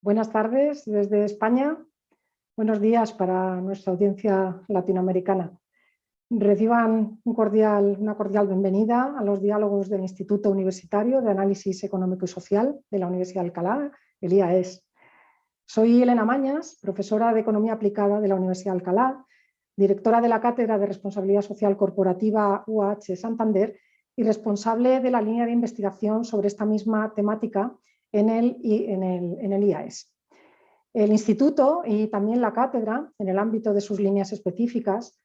Buenas tardes desde España. Buenos días para nuestra audiencia latinoamericana. Reciban una cordial bienvenida a los diálogos del Instituto Universitario de Análisis Económico y Social de la Universidad de Alcalá, el IAES. Soy Elena Mañas, profesora de Economía Aplicada de la Universidad de Alcalá, directora de la Cátedra de Responsabilidad Social Corporativa UAH Santander y responsable de la línea de investigación sobre esta misma temática en el IAES. El instituto y también la cátedra, en el ámbito de sus líneas específicas,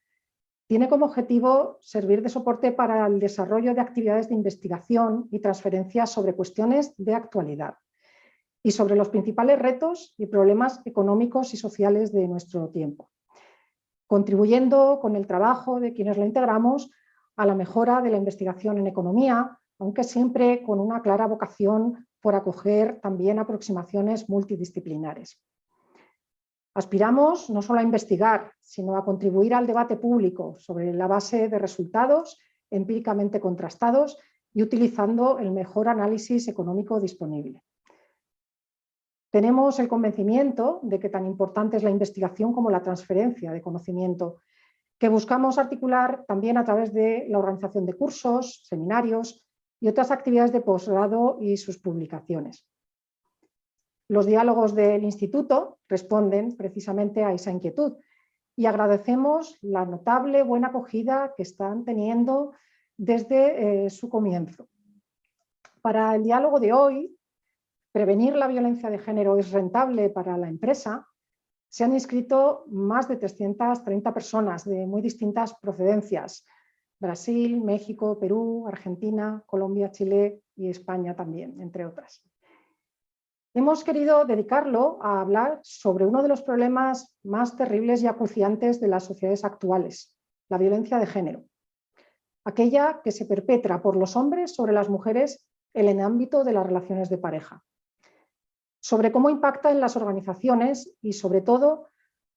tiene como objetivo servir de soporte para el desarrollo de actividades de investigación y transferencias sobre cuestiones de actualidad y sobre los principales retos y problemas económicos y sociales de nuestro tiempo, contribuyendo con el trabajo de quienes lo integramos a la mejora de la investigación en economía, aunque siempre con una clara vocación por acoger también aproximaciones multidisciplinares. Aspiramos no solo a investigar, sino a contribuir al debate público sobre la base de resultados empíricamente contrastados y utilizando el mejor análisis económico disponible. Tenemos el convencimiento de que tan importante es la investigación como la transferencia de conocimiento, que buscamos articular también a través de la organización de cursos, seminarios y otras actividades de posgrado y sus publicaciones. Los diálogos del instituto responden precisamente a esa inquietud y agradecemos la notable buena acogida que están teniendo desde su comienzo. Para el diálogo de hoy, prevenir la violencia de género es rentable para la empresa. Se han inscrito más de 330 personas de muy distintas procedencias: Brasil, México, Perú, Argentina, Colombia, Chile y España también, entre otras. Hemos querido dedicarlo a hablar sobre uno de los problemas más terribles y acuciantes de las sociedades actuales, la violencia de género, aquella que se perpetra por los hombres sobre las mujeres en el ámbito de las relaciones de pareja, sobre cómo impacta en las organizaciones y sobre todo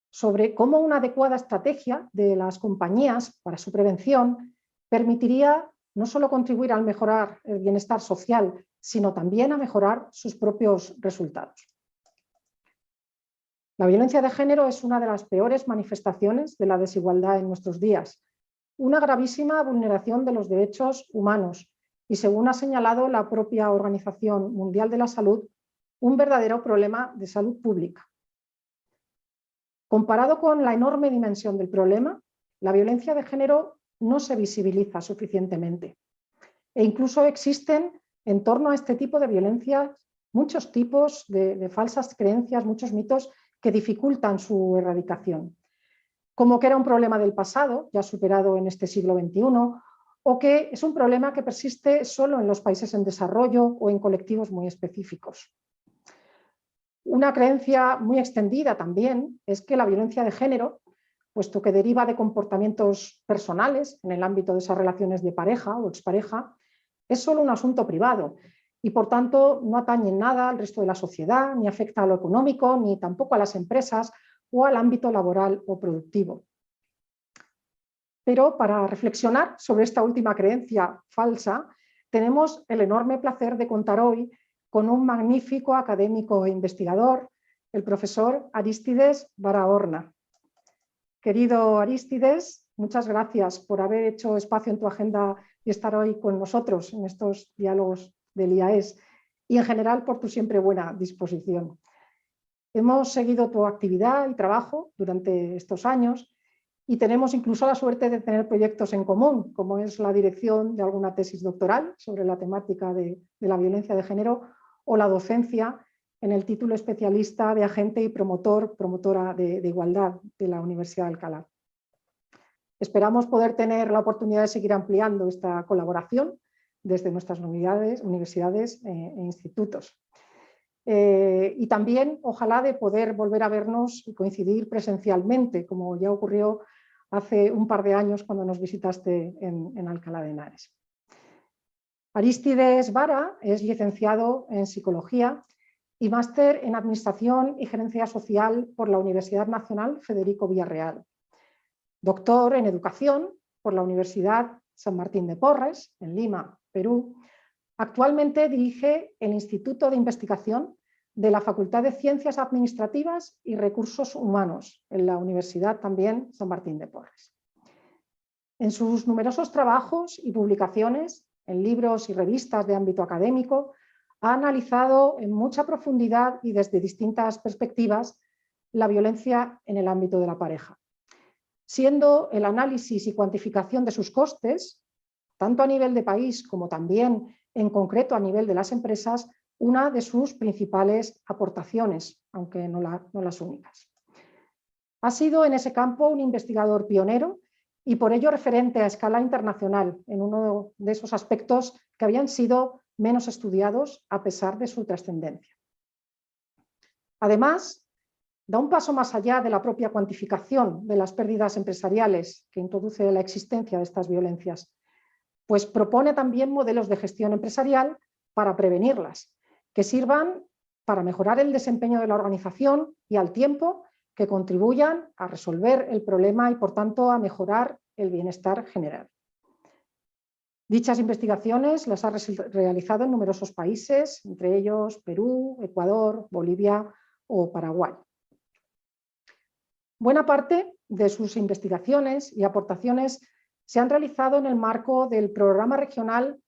sobre cómo una adecuada estrategia de las compañías para su prevención permitiría no solo contribuir a mejorar el bienestar social, sino también a mejorar sus propios resultados. La violencia de género es una de las peores manifestaciones de la desigualdad en nuestros días, una gravísima vulneración de los derechos humanos y, según ha señalado la propia Organización Mundial de la Salud, un verdadero problema de salud pública. Comparado con la enorme dimensión del problema, la violencia de género no se visibiliza suficientemente e incluso existen en torno a este tipo de violencia muchos tipos de falsas creencias, muchos mitos que dificultan su erradicación, como que era un problema del pasado, ya superado en este siglo XXI, o que es un problema que persiste solo en los países en desarrollo o en colectivos muy específicos. Una creencia muy extendida también es que la violencia de género, puesto que deriva de comportamientos personales en el ámbito de esas relaciones de pareja o expareja, es solo un asunto privado y por tanto no atañe en nada al resto de la sociedad, ni afecta a lo económico, ni tampoco a las empresas o al ámbito laboral o productivo. Pero para reflexionar sobre esta última creencia falsa, tenemos el enorme placer de contar hoy con un magnífico académico e investigador, el profesor Arístides Barahorna. Querido Arístides, muchas gracias por haber hecho espacio en tu agenda y estar hoy con nosotros en estos diálogos del IAES y en general por tu siempre buena disposición. Hemos seguido tu actividad y trabajo durante estos años y tenemos incluso la suerte de tener proyectos en común, como es la dirección de alguna tesis doctoral sobre la temática de la violencia de género o la docencia en el título especialista de agente y promotora de igualdad de la Universidad de Alcalá. Esperamos poder tener la oportunidad de seguir ampliando esta colaboración desde nuestras universidades e institutos. Y también, ojalá, de poder volver a vernos y coincidir presencialmente, como ya ocurrió hace un par de años cuando nos visitaste en Alcalá de Henares. Arístides Vara es licenciado en Psicología y máster en Administración y Gerencia Social por la Universidad Nacional Federico Villarreal. Doctor en Educación por la Universidad San Martín de Porres, en Lima, Perú. Actualmente dirige el Instituto de Investigación de la Facultad de Ciencias Administrativas y Recursos Humanos en la Universidad también San Martín de Porres. En sus numerosos trabajos y publicaciones, en libros y revistas de ámbito académico, ha analizado en mucha profundidad y desde distintas perspectivas la violencia en el ámbito de la pareja, siendo el análisis y cuantificación de sus costes, tanto a nivel de país como también en concreto a nivel de las empresas, una de sus principales aportaciones, aunque no las únicas. Ha sido en ese campo un investigador pionero y por ello referente a escala internacional en uno de esos aspectos que habían sido menos estudiados a pesar de su trascendencia. Además, da un paso más allá de la propia cuantificación de las pérdidas empresariales que introduce la existencia de estas violencias, pues propone también modelos de gestión empresarial para prevenirlas, que sirvan para mejorar el desempeño de la organización y al tiempo que contribuyan a resolver el problema y por tanto a mejorar el bienestar general. Dichas investigaciones las ha realizado en numerosos países, entre ellos Perú, Ecuador, Bolivia o Paraguay. Buena parte de sus investigaciones y aportaciones se han realizado en el marco del programa regional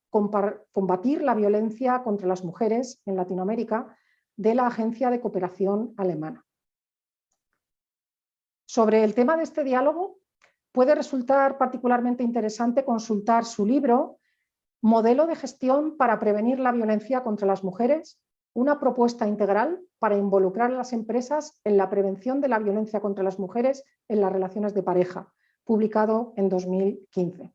Combatir la violencia contra las mujeres en Latinoamérica de la Agencia de Cooperación Alemana. Sobre el tema de este diálogo, puede resultar particularmente interesante consultar su libro Modelo de gestión para prevenir la violencia contra las mujeres, una propuesta integral para involucrar a las empresas en la prevención de la violencia contra las mujeres en las relaciones de pareja, publicado en 2015.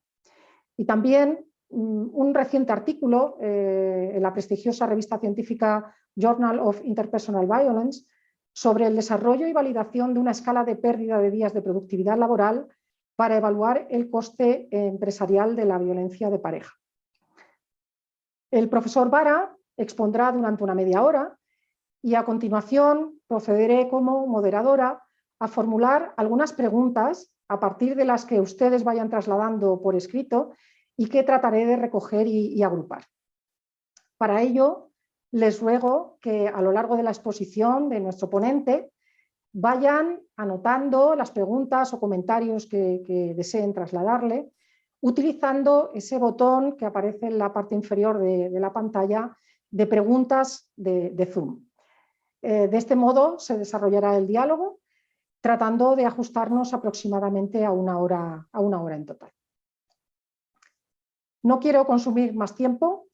Y también un reciente artículo en la prestigiosa revista científica Journal of Interpersonal Violence sobre el desarrollo y validación de una escala de pérdida de días de productividad laboral para evaluar el coste empresarial de la violencia de pareja. El profesor Vara expondrá durante una media hora y a continuación procederé como moderadora a formular algunas preguntas a partir de las que ustedes vayan trasladando por escrito y que trataré de recoger y agrupar. Para ello, les ruego que a lo largo de la exposición de nuestro ponente vayan anotando las preguntas o comentarios que deseen trasladarle, utilizando ese botón que aparece en la parte inferior de la pantalla de preguntas de Zoom. De este modo se desarrollará el diálogo, tratando de ajustarnos aproximadamente a una hora en total. No quiero consumir más tiempo.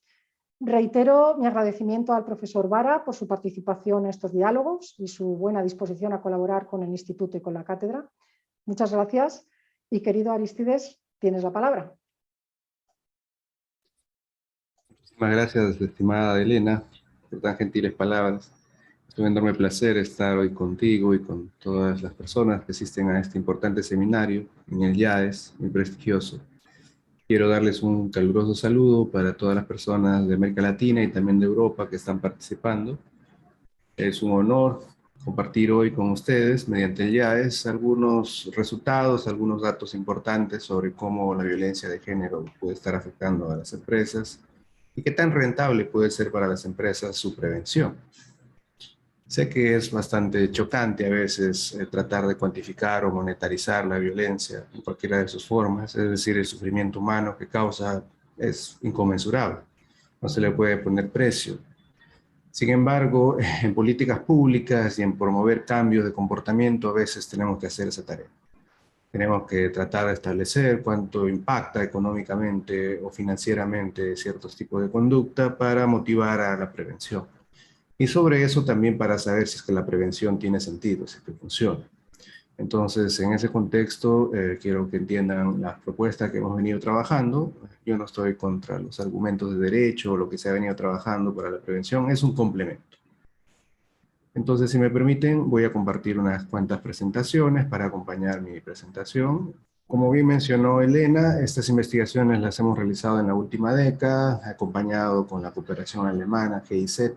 Reitero mi agradecimiento al profesor Vara por su participación en estos diálogos y su buena disposición a colaborar con el Instituto y con la cátedra. Muchas gracias y, querido Aristides, tienes la palabra. Muchísimas gracias, estimada Elena, por tan gentiles palabras. Es un enorme placer estar hoy contigo y con todas las personas que asisten a este importante seminario en el IAES, muy prestigioso. Quiero darles un caluroso saludo para todas las personas de América Latina y también de Europa que están participando. Es un honor compartir hoy con ustedes, mediante el IAES, algunos resultados, algunos datos importantes sobre cómo la violencia de género puede estar afectando a las empresas y qué tan rentable puede ser para las empresas su prevención. Sé que es bastante chocante a veces tratar de cuantificar o monetarizar la violencia en cualquiera de sus formas, es decir, el sufrimiento humano que causa es inconmensurable, no se le puede poner precio. Sin embargo, en políticas públicas y en promover cambios de comportamiento a veces tenemos que hacer esa tarea. Tenemos que tratar de establecer cuánto impacta económicamente o financieramente ciertos tipos de conducta para motivar a la prevención. Y sobre eso también para saber si es que la prevención tiene sentido, si es que funciona. Entonces, en ese contexto, quiero que entiendan las propuestas que hemos venido trabajando. Yo no estoy contra los argumentos de derecho o lo que se ha venido trabajando para la prevención, es un complemento. Entonces, si me permiten, voy a compartir unas cuantas presentaciones para acompañar mi presentación. Como bien mencionó Elena, estas investigaciones las hemos realizado en la última década, acompañado con la cooperación alemana GIZ.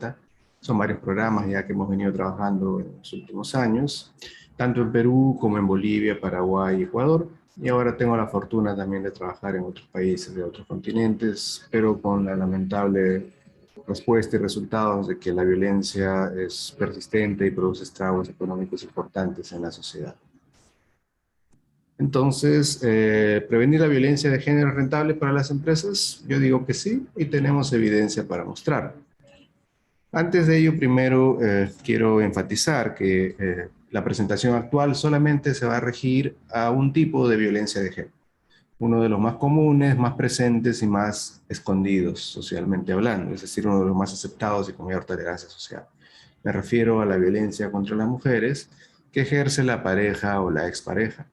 Son varios programas ya que hemos venido trabajando en los últimos años, tanto en Perú como en Bolivia, Paraguay y Ecuador. Y ahora tengo la fortuna también de trabajar en otros países de otros continentes, pero con la lamentable respuesta y resultados de que la violencia es persistente y produce estragos económicos importantes en la sociedad. Entonces, ¿prevenir la violencia de género es rentable para las empresas? Yo digo que sí, y tenemos evidencia para mostrarlo. Antes de ello, primero quiero enfatizar que la presentación actual solamente se va a regir a un tipo de violencia de género, uno de los más comunes, más presentes y más escondidos socialmente hablando, es decir, uno de los más aceptados y con mayor tolerancia social. Me refiero a la violencia contra las mujeres que ejerce la pareja o la expareja.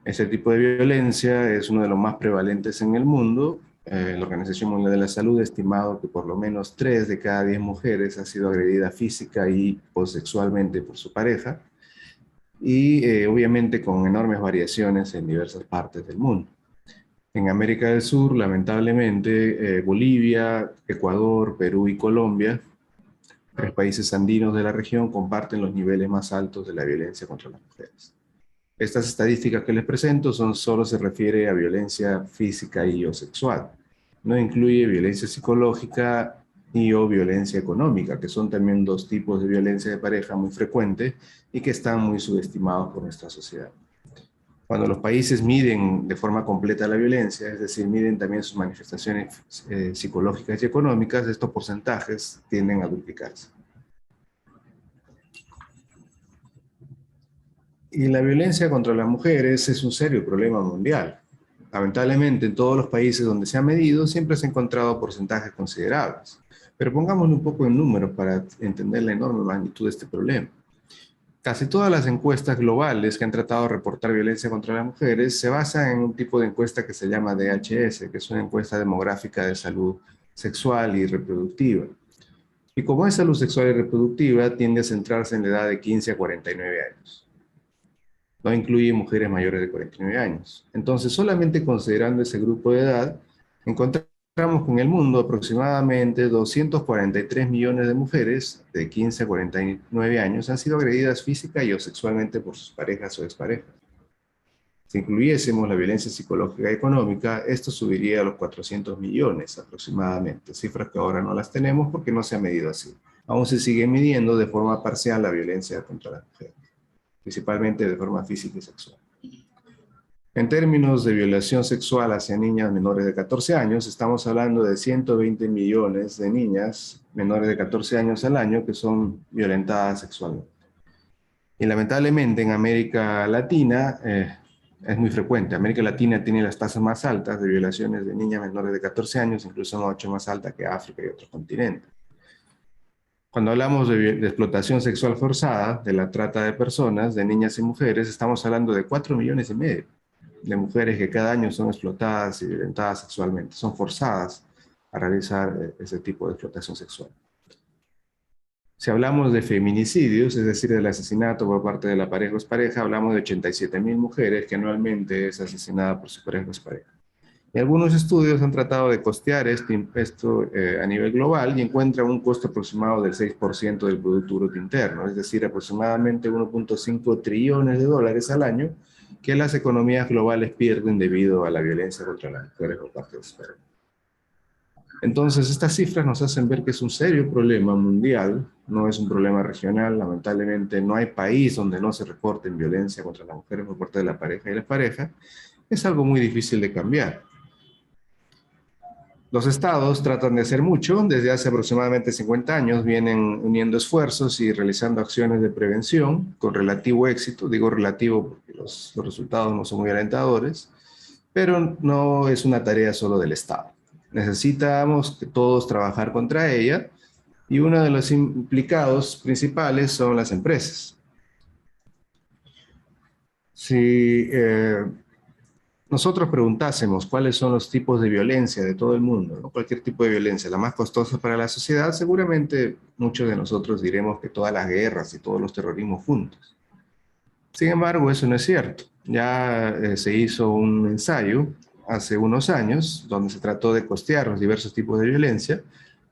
Este tipo de violencia es uno de los más prevalentes en el mundo. La Organización Mundial de la Salud ha estimado que por lo menos 3 de cada 10 mujeres ha sido agredida física y o sexualmente por su pareja, y obviamente con enormes variaciones en diversas partes del mundo. En América del Sur, lamentablemente, Bolivia, Ecuador, Perú y Colombia, 3 países andinos de la región, comparten los niveles más altos de la violencia contra las mujeres. Estas estadísticas que les presento solo se refiere a violencia física y o sexual. No incluye violencia psicológica y o violencia económica, que son también 2 tipos de violencia de pareja muy frecuentes y que están muy subestimados por nuestra sociedad. Cuando los países miden de forma completa la violencia, es decir, miden también sus manifestaciones psicológicas y económicas, estos porcentajes tienden a duplicarse. Y la violencia contra las mujeres es un serio problema mundial. Lamentablemente, en todos los países donde se ha medido, siempre se han encontrado porcentajes considerables. Pero pongámoslo un poco en números para entender la enorme magnitud de este problema. Casi todas las encuestas globales que han tratado de reportar violencia contra las mujeres se basan en un tipo de encuesta que se llama DHS, que es una encuesta demográfica de salud sexual y reproductiva. Y como es salud sexual y reproductiva, tiende a centrarse en la edad de 15 a 49 años. No incluye mujeres mayores de 49 años. Entonces, solamente considerando ese grupo de edad, encontramos que en el mundo aproximadamente 243 millones de mujeres de 15 a 49 años han sido agredidas física y o sexualmente por sus parejas o exparejas. Si incluyésemos la violencia psicológica y económica, esto subiría a los 400 millones aproximadamente, cifras que ahora no las tenemos porque no se ha medido así. Aún se sigue midiendo de forma parcial la violencia contra las mujeres, principalmente de forma física y sexual. En términos de violación sexual hacia niñas menores de 14 años, estamos hablando de 120 millones de niñas menores de 14 años al año que son violentadas sexualmente. Y lamentablemente en América Latina es muy frecuente. América Latina tiene las tasas más altas de violaciones de niñas menores de 14 años, incluso 8 más altas que África y otros continentes. Cuando hablamos de explotación sexual forzada, de la trata de personas, de niñas y mujeres, estamos hablando de 4,5 millones de mujeres que cada año son explotadas y violentadas sexualmente, son forzadas a realizar ese tipo de explotación sexual. Si hablamos de feminicidios, es decir, del asesinato por parte de la pareja o expareja, hablamos de 87,000 mujeres que anualmente es asesinada por su pareja o expareja. Y algunos estudios han tratado de costear esto a nivel global y encuentran un costo aproximado del 6% del Producto Bruto Interno, es decir, aproximadamente 1,5 trillones de dólares al año que las economías globales pierden debido a la violencia contra las mujeres por parte de sus parejas. Entonces, estas cifras nos hacen ver que es un serio problema mundial, no es un problema regional. Lamentablemente, no hay país donde no se reporten violencia contra las mujeres por parte de la pareja y la pareja. Es algo muy difícil de cambiar. Los estados tratan de hacer mucho. Desde hace aproximadamente 50 años vienen uniendo esfuerzos y realizando acciones de prevención con relativo éxito. Digo relativo porque los resultados no son muy alentadores, pero no es una tarea solo del Estado. Necesitamos que todos trabajar contra ella y uno de los implicados principales son las empresas. Si nosotros preguntásemos cuáles son los tipos de violencia de todo el mundo, ¿no? Cualquier tipo de violencia, la más costosa para la sociedad, seguramente muchos de nosotros diremos que todas las guerras y todos los terrorismos juntos. Sin embargo, eso no es cierto. Ya se hizo un ensayo hace unos años donde se trató de costear los diversos tipos de violencia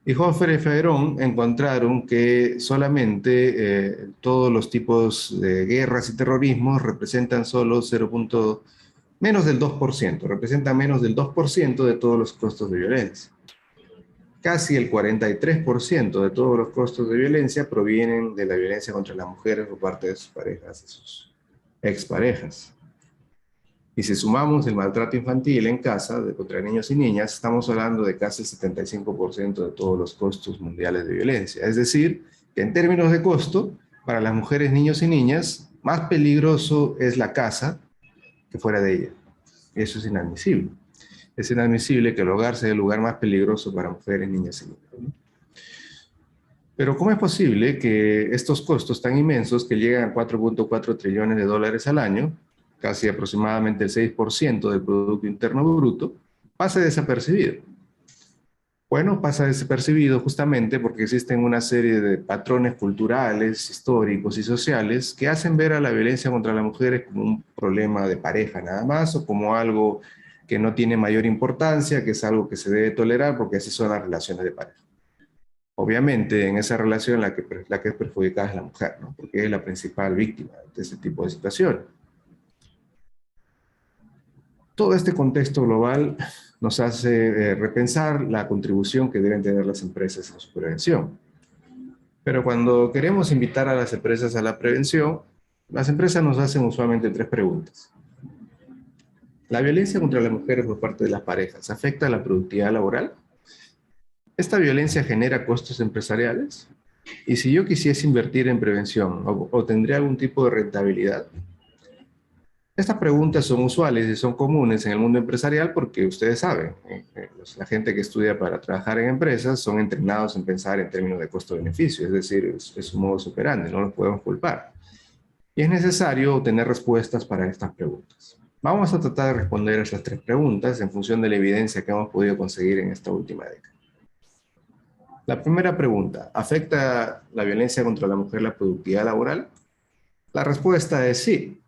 y Hofer y Fedrón encontraron que solamente todos los tipos de guerras y terrorismos representan solo menos del 2%, representa menos del 2% de todos los costos de violencia. casi el 43% de todos los costos de violencia provienen de la violencia contra las mujeres por parte de sus parejas, de sus exparejas. Y si sumamos el maltrato infantil en casa contra niños y niñas, estamos hablando de casi el 75% de todos los costos mundiales de violencia. Es decir, que en términos de costo, para las mujeres, niños y niñas, más peligroso es la casa que fuera de ella. Eso es inadmisible. Es inadmisible que el hogar sea el lugar más peligroso para mujeres, niñas y niños, ¿no? Pero ¿cómo es posible que estos costos tan inmensos, que llegan a 4.4 trillones de dólares al año, casi aproximadamente el 6% del Producto Interno Bruto, pase desapercibido? Bueno, pasa desapercibido justamente porque existen una serie de patrones culturales, históricos y sociales que hacen ver a la violencia contra las mujeres como un problema de pareja nada más, o como algo que no tiene mayor importancia, que es algo que se debe tolerar porque así son las relaciones de pareja. Obviamente, en esa relación la que es perjudicada es la mujer, ¿no? Porque es la principal víctima de ese tipo de situación. Todo este contexto global nos hace repensar la contribución que deben tener las empresas en su prevención. Pero cuando queremos invitar a las empresas a la prevención, las empresas nos hacen usualmente 3 preguntas. ¿La violencia contra las mujeres por parte de las parejas afecta a la productividad laboral? ¿Esta violencia genera costos empresariales? Y si yo quisiese invertir en prevención, ¿obtendría algún tipo de rentabilidad? Estas preguntas son usuales y son comunes en el mundo empresarial porque ustedes saben, la gente que estudia para trabajar en empresas son entrenados en pensar en términos de costo-beneficio, es decir, es un modus operandi, no los podemos culpar. Y es necesario obtener respuestas para estas preguntas. Vamos a tratar de responder a estas 3 preguntas en función de la evidencia que hemos podido conseguir en esta última década. La primera pregunta, ¿afecta la violencia contra la mujer la productividad laboral? La respuesta es sí.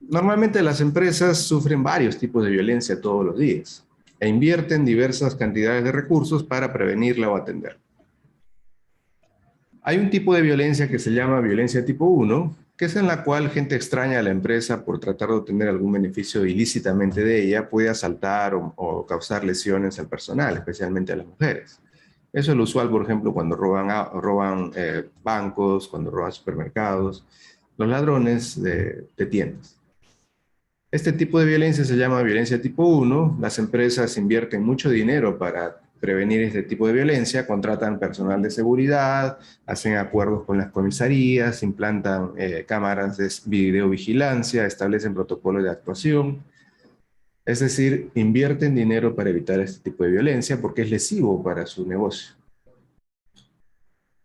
Normalmente las empresas sufren varios tipos de violencia todos los días e invierten diversas cantidades de recursos para prevenirla o atenderla. Hay un tipo de violencia que se llama violencia tipo 1, que es en la cual gente extraña a la empresa por tratar de obtener algún beneficio ilícitamente de ella, puede asaltar o causar lesiones al personal, especialmente a las mujeres. Eso es lo usual, por ejemplo, cuando roban bancos, cuando roban supermercados, los ladrones de tiendas. Este tipo de violencia se llama violencia tipo 1. Las empresas invierten mucho dinero para prevenir este tipo de violencia, contratan personal de seguridad, hacen acuerdos con las comisarías, implantan cámaras de videovigilancia, establecen protocolos de actuación. Es decir, invierten dinero para evitar este tipo de violencia porque es lesivo para su negocio.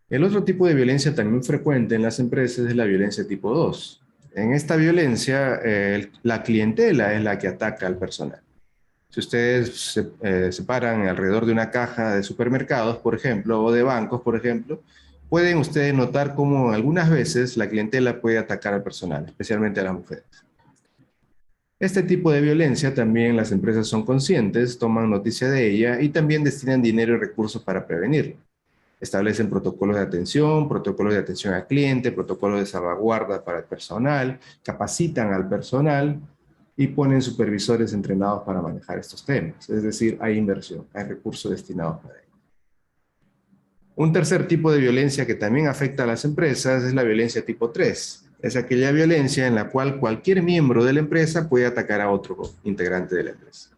El otro tipo de violencia también frecuente en las empresas es la violencia tipo 2. En esta violencia, la clientela es la que ataca al personal. Si ustedes se paran alrededor de una caja de supermercados, por ejemplo, o de bancos, por ejemplo, pueden ustedes notar cómo algunas veces la clientela puede atacar al personal, especialmente a las mujeres. Este tipo de violencia también las empresas son conscientes, toman noticia de ella y también destinan dinero y recursos para prevenirlo. Establecen protocolos de atención al cliente, protocolos de salvaguarda para el personal, capacitan al personal y ponen supervisores entrenados para manejar estos temas. Es decir, hay inversión, hay recursos destinados para ello. Un tercer tipo de violencia que también afecta a las empresas es la violencia tipo 3. Es aquella violencia en la cual cualquier miembro de la empresa puede atacar a otro integrante de la empresa.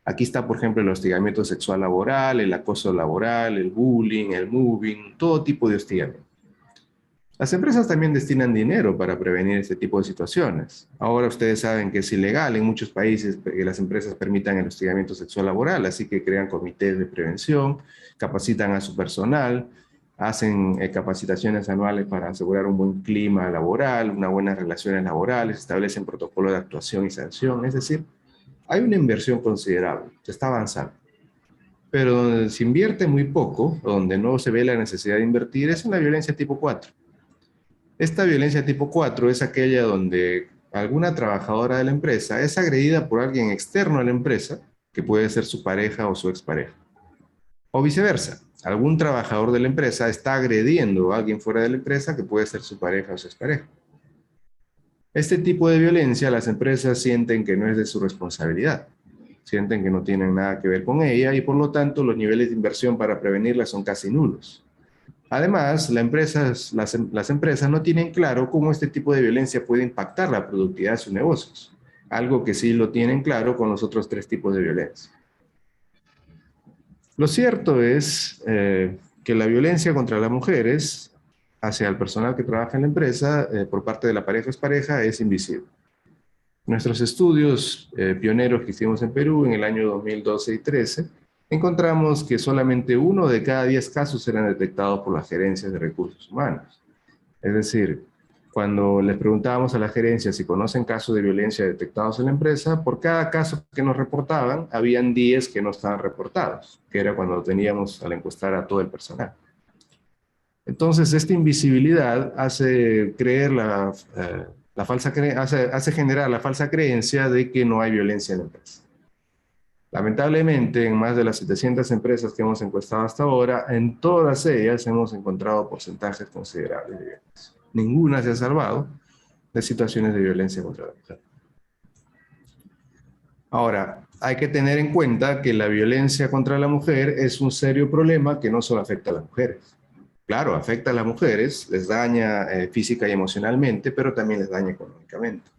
Aquí está, por ejemplo, el hostigamiento sexual laboral, el acoso laboral, el bullying, el mobbing, todo tipo de hostigamiento. Las empresas también destinan dinero para prevenir este tipo de situaciones. Ahora ustedes saben que es ilegal en muchos países que las empresas permitan el hostigamiento sexual laboral, así que crean comités de prevención, capacitan a su personal, hacen capacitaciones anuales para asegurar un buen clima laboral, unas buenas relaciones laborales, establecen protocolos de actuación y sanción, es decir, hay una inversión considerable, se está avanzando. Pero donde se invierte muy poco, donde no se ve la necesidad de invertir, es en la violencia tipo 4. Esta violencia tipo 4 es aquella donde alguna trabajadora de la empresa es agredida por alguien externo a la empresa, que puede ser su pareja o su expareja. O viceversa, algún trabajador de la empresa está agrediendo a alguien fuera de la empresa, que puede ser su pareja o su expareja. Este tipo de violencia las empresas sienten que no es de su responsabilidad. sienten que no tienen nada que ver con ella y por lo tanto los niveles de inversión para prevenirla son casi nulos. Además, las empresas no tienen claro cómo este tipo de violencia puede impactar la productividad de sus negocios, algo que sí lo tienen claro con los otros 3 tipos de violencia. Lo cierto es que la violencia contra las mujeres hacia el personal que trabaja en la empresa por parte de la pareja o expareja es invisible. Nuestros estudios pioneros que hicimos en Perú en el año 2012 y 13, encontramos que solamente 1 de cada 10 casos eran detectados por las gerencias de recursos humanos. Es decir, cuando les preguntábamos a la gerencia si conocen casos de violencia detectados en la empresa, por cada caso que nos reportaban, habían 10 que no estaban reportados, que era cuando teníamos al encuestar a todo el personal. Entonces, esta invisibilidad hace creer hace generar la falsa creencia de que no hay violencia en la empresa. Lamentablemente, en más de las 700 empresas que hemos encuestado hasta ahora, en todas ellas hemos encontrado porcentajes considerables de violencia. Ninguna se ha salvado de situaciones de violencia contra la mujer. Ahora, hay que tener en cuenta que la violencia contra la mujer es un serio problema que no solo afecta a las mujeres. Claro, afecta a las mujeres, les daña física y emocionalmente, pero también les daña económicamente.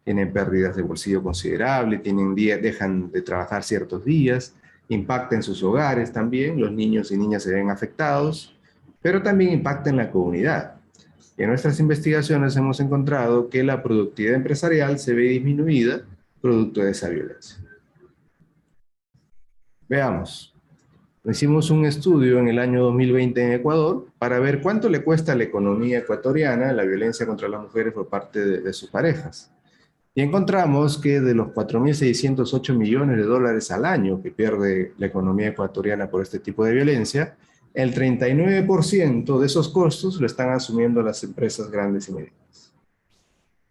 Tienen pérdidas de bolsillo considerables, dejan de trabajar ciertos días, impacta en sus hogares también, los niños y niñas se ven afectados, pero también impacta en la comunidad. Y en nuestras investigaciones hemos encontrado que la productividad empresarial se ve disminuida producto de esa violencia. Veamos. Hicimos un estudio en el año 2020 en Ecuador para ver cuánto le cuesta a la economía ecuatoriana la violencia contra las mujeres por parte de sus parejas. Y encontramos que de los 4.608 millones de dólares al año que pierde la economía ecuatoriana por este tipo de violencia, el 39% de esos costos lo están asumiendo las empresas grandes y medianas.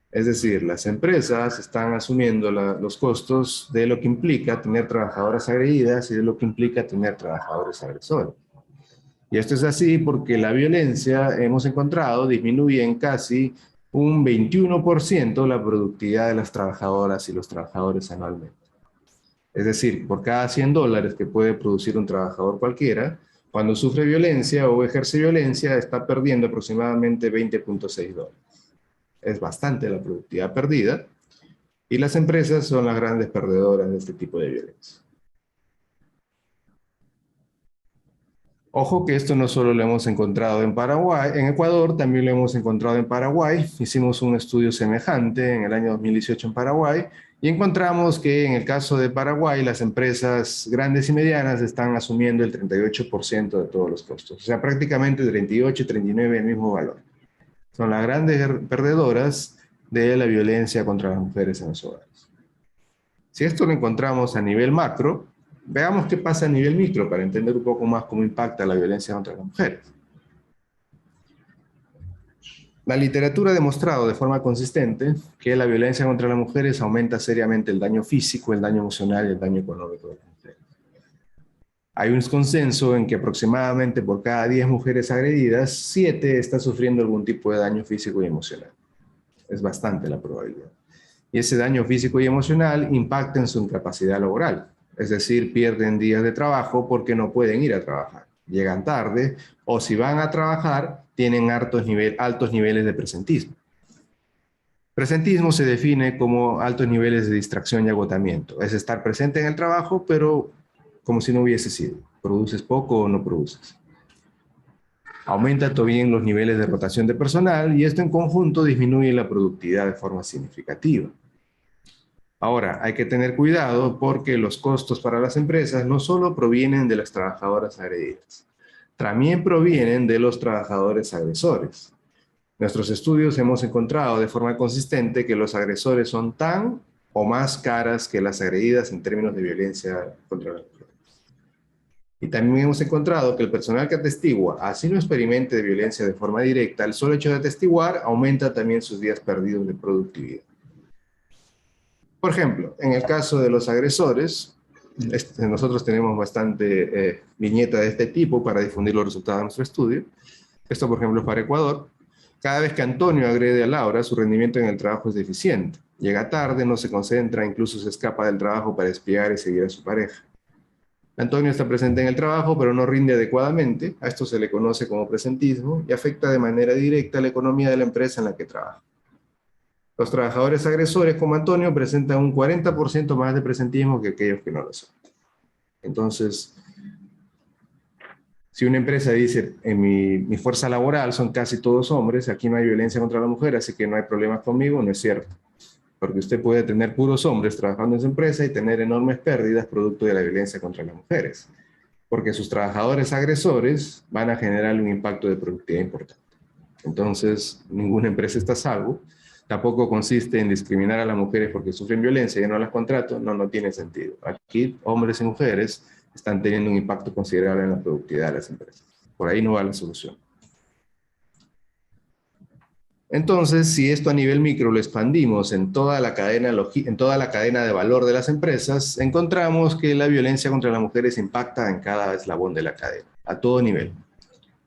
Es decir, las empresas están asumiendo los costos de lo que implica tener trabajadoras agredidas y de lo que implica tener trabajadores agresores. Y esto es así porque la violencia, hemos encontrado, disminuye en casi un 21% la productividad de las trabajadoras y los trabajadores anualmente. Es decir, por cada $100 que puede producir un trabajador cualquiera, cuando sufre violencia o ejerce violencia, está perdiendo aproximadamente $20.6. Es bastante la productividad perdida, y las empresas son las grandes perdedoras de este tipo de violencia. Ojo que esto no solo lo hemos encontrado en Paraguay, en Ecuador también lo hemos encontrado en Paraguay. Hicimos un estudio semejante en el año 2018 en Paraguay y encontramos que en el caso de Paraguay las empresas grandes y medianas están asumiendo el 38% de todos los costos. O sea, prácticamente 38 y 39 el mismo valor. Son las grandes perdedoras de la violencia contra las mujeres en los hogares. Si esto lo encontramos a nivel macro, veamos qué pasa a nivel micro para entender un poco más cómo impacta la violencia contra las mujeres. La literatura ha demostrado de forma consistente que la violencia contra las mujeres aumenta seriamente el daño físico, el daño emocional y el daño económico de las mujeres. Hay un consenso en que aproximadamente por cada 10 mujeres agredidas, 7 están sufriendo algún tipo de daño físico y emocional. Es bastante la probabilidad. Y ese daño físico y emocional impacta en su incapacidad laboral. Es decir, pierden días de trabajo porque no pueden ir a trabajar. Llegan tarde o si van a trabajar, tienen altos niveles de presentismo. Presentismo se define como altos niveles de distracción y agotamiento. Es estar presente en el trabajo, pero como si no hubiese sido. Produces poco o no produces. Aumenta también los niveles de rotación de personal y esto en conjunto disminuye la productividad de forma significativa. Ahora, hay que tener cuidado porque los costos para las empresas no solo provienen de las trabajadoras agredidas, también provienen de los trabajadores agresores. Nuestros estudios hemos encontrado de forma consistente que los agresores son tan o más caras que las agredidas en términos de violencia contra las mujeres. Y también hemos encontrado que el personal que atestigua, así no experimente de violencia de forma directa, el solo hecho de atestiguar aumenta también sus días perdidos de productividad. Por ejemplo, en el caso de los agresores, nosotros tenemos bastante viñeta de este tipo para difundir los resultados de nuestro estudio. Esto, por ejemplo, es para Ecuador. Cada vez que Antonio agrede a Laura, su rendimiento en el trabajo es deficiente. Llega tarde, no se concentra, incluso se escapa del trabajo para espiar y seguir a su pareja. Antonio está presente en el trabajo, pero no rinde adecuadamente. A esto se le conoce como presentismo y afecta de manera directa la economía de la empresa en la que trabaja. Los trabajadores agresores como Antonio presentan un 40% más de presentismo que aquellos que no lo son. Entonces, si una empresa dice, en mi fuerza laboral son casi todos hombres, aquí no hay violencia contra la mujer, así que no hay problemas conmigo, no es cierto. Porque usted puede tener puros hombres trabajando en su empresa y tener enormes pérdidas producto de la violencia contra las mujeres. Porque sus trabajadores agresores van a generar un impacto de productividad importante. Entonces, ninguna empresa está a salvo. Tampoco consiste en discriminar a las mujeres porque sufren violencia y no las contrato. No tiene sentido. Aquí, hombres y mujeres están teniendo un impacto considerable en la productividad de las empresas. Por ahí no va la solución. Entonces, si esto a nivel micro lo expandimos en toda la cadena de valor de las empresas, encontramos que la violencia contra las mujeres impacta en cada eslabón de la cadena, a todo nivel.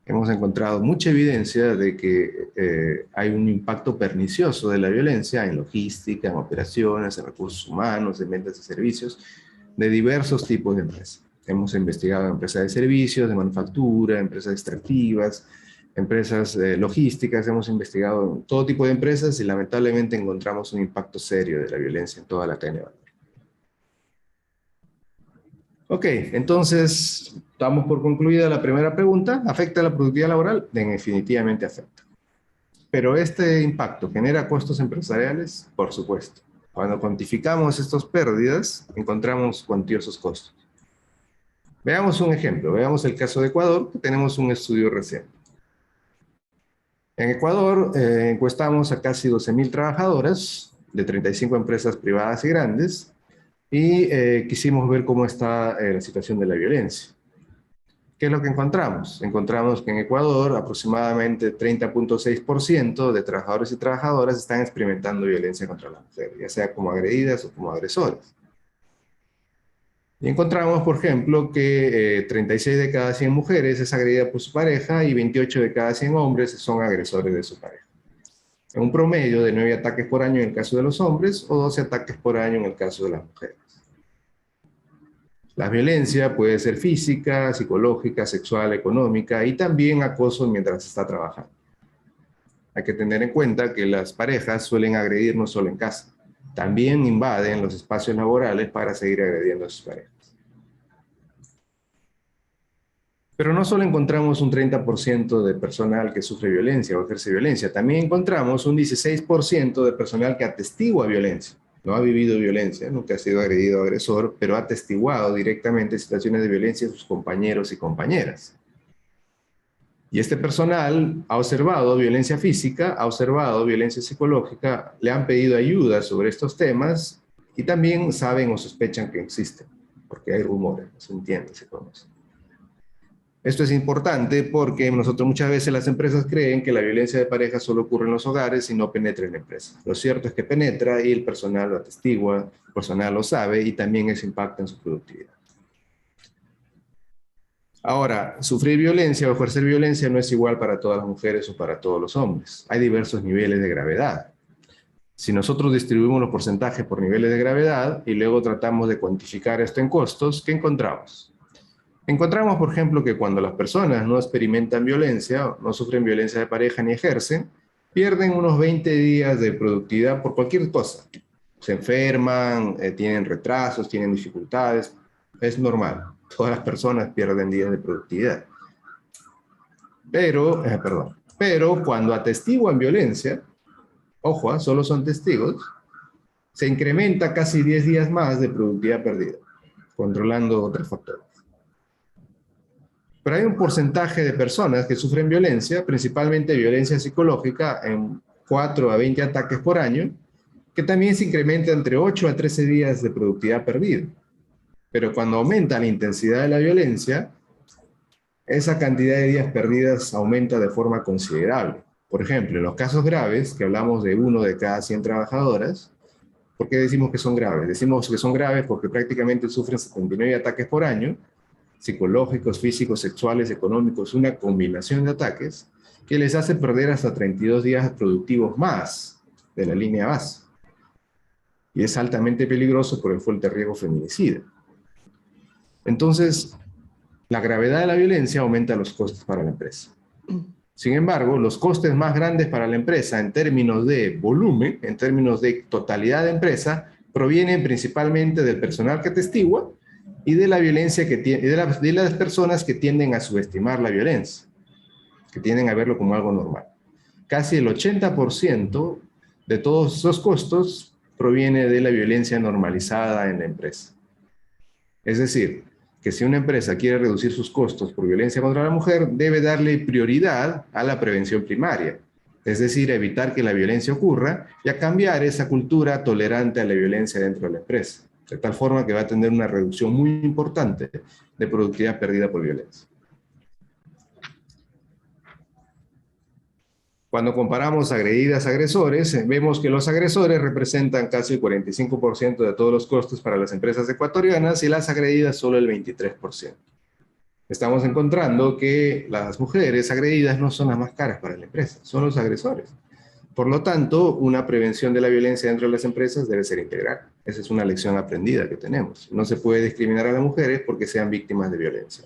Hemos encontrado mucha evidencia de que hay un impacto pernicioso de la violencia en logística, en operaciones, en recursos humanos, en ventas de servicios, de diversos tipos de empresas. Hemos investigado empresas de servicios, de manufactura, empresas extractivas, empresas logísticas, hemos investigado todo tipo de empresas y lamentablemente encontramos un impacto serio de la violencia en toda la cadena de valor. Ok, entonces damos por concluida la primera pregunta. ¿Afecta la productividad laboral? Definitivamente afecta. ¿Pero este impacto genera costos empresariales? Por supuesto. Cuando cuantificamos estas pérdidas, encontramos cuantiosos costos. Veamos un ejemplo. Veamos el caso de Ecuador, que tenemos un estudio reciente. En Ecuador encuestamos a casi 12.000 trabajadoras de 35 empresas privadas y grandes y quisimos ver cómo está la situación de la violencia. ¿Qué es lo que encontramos? Encontramos que en Ecuador aproximadamente 30.6% de trabajadores y trabajadoras están experimentando violencia contra la mujer, ya sea como agredidas o como agresores. Y encontramos, por ejemplo, que 36 de cada 100 mujeres es agredida por su pareja y 28 de cada 100 hombres son agresores de su pareja. En un promedio de 9 ataques por año en el caso de los hombres o 12 ataques por año en el caso de las mujeres. La violencia puede ser física, psicológica, sexual, económica y también acoso mientras está trabajando. Hay que tener en cuenta que las parejas suelen agredir no solo en casa, también invaden los espacios laborales para seguir agrediendo a sus parejas. Pero no solo encontramos un 30% de personal que sufre violencia o ejerce violencia, también encontramos un 16% de personal que atestigua violencia. No ha vivido violencia, nunca ha sido agredido o agresor, pero ha atestiguado directamente situaciones de violencia de sus compañeros y compañeras. Y este personal ha observado violencia física, ha observado violencia psicológica, le han pedido ayuda sobre estos temas y también saben o sospechan que existen, porque hay rumores, se entiende, se conoce. Esto es importante porque nosotros muchas veces las empresas creen que la violencia de pareja solo ocurre en los hogares y no penetra en la empresa. Lo cierto es que penetra y el personal lo atestigua, el personal lo sabe y también eso impacta en su productividad. Ahora, sufrir violencia o ejercer violencia no es igual para todas las mujeres o para todos los hombres. Hay diversos niveles de gravedad. Si nosotros distribuimos los porcentajes por niveles de gravedad y luego tratamos de cuantificar esto en costos, ¿qué encontramos? Encontramos, por ejemplo, que cuando las personas no experimentan violencia, no sufren violencia de pareja ni ejercen, pierden unos 20 días de productividad por cualquier cosa. Se enferman, tienen retrasos, tienen dificultades. Es normal. Todas las personas pierden días de productividad. Pero cuando atestiguan violencia, ojo, solo son testigos, se incrementa casi 10 días más de productividad perdida, controlando otros factores. Pero hay un porcentaje de personas que sufren violencia, principalmente violencia psicológica, en 4 a 20 ataques por año, que también se incrementa entre 8 a 13 días de productividad perdida. Pero cuando aumenta la intensidad de la violencia, esa cantidad de días perdidas aumenta de forma considerable. Por ejemplo, en los casos graves, que hablamos de 1 de cada 100 trabajadoras, ¿por qué decimos que son graves? Decimos que son graves porque prácticamente sufren 79 ataques por año, psicológicos, físicos, sexuales, económicos, una combinación de ataques que les hace perder hasta 32 días productivos más de la línea base. y es altamente peligroso por el fuerte riesgo feminicida. Entonces, la gravedad de la violencia aumenta los costes para la empresa. Sin embargo, los costes más grandes para la empresa en términos de volumen, en términos de totalidad de empresa, provienen principalmente del personal que atestigua y de la violencia que tiene, de las personas que tienden a subestimar la violencia, que tienden a verlo como algo normal. Casi el 80% de todos esos costos proviene de la violencia normalizada en la empresa. Es decir, que si una empresa quiere reducir sus costos por violencia contra la mujer, debe darle prioridad a la prevención primaria, es decir, a evitar que la violencia ocurra y a cambiar esa cultura tolerante a la violencia dentro de la empresa, de tal forma que va a tener una reducción muy importante de productividad perdida por violencia. Cuando comparamos agredidas a agresores, vemos que los agresores representan casi el 45% de todos los costos para las empresas ecuatorianas y las agredidas solo el 23%. Estamos encontrando que las mujeres agredidas no son las más caras para la empresa, son los agresores. Por lo tanto, una prevención de la violencia dentro de las empresas debe ser integral. Esa es una lección aprendida que tenemos. No se puede discriminar a las mujeres porque sean víctimas de violencia.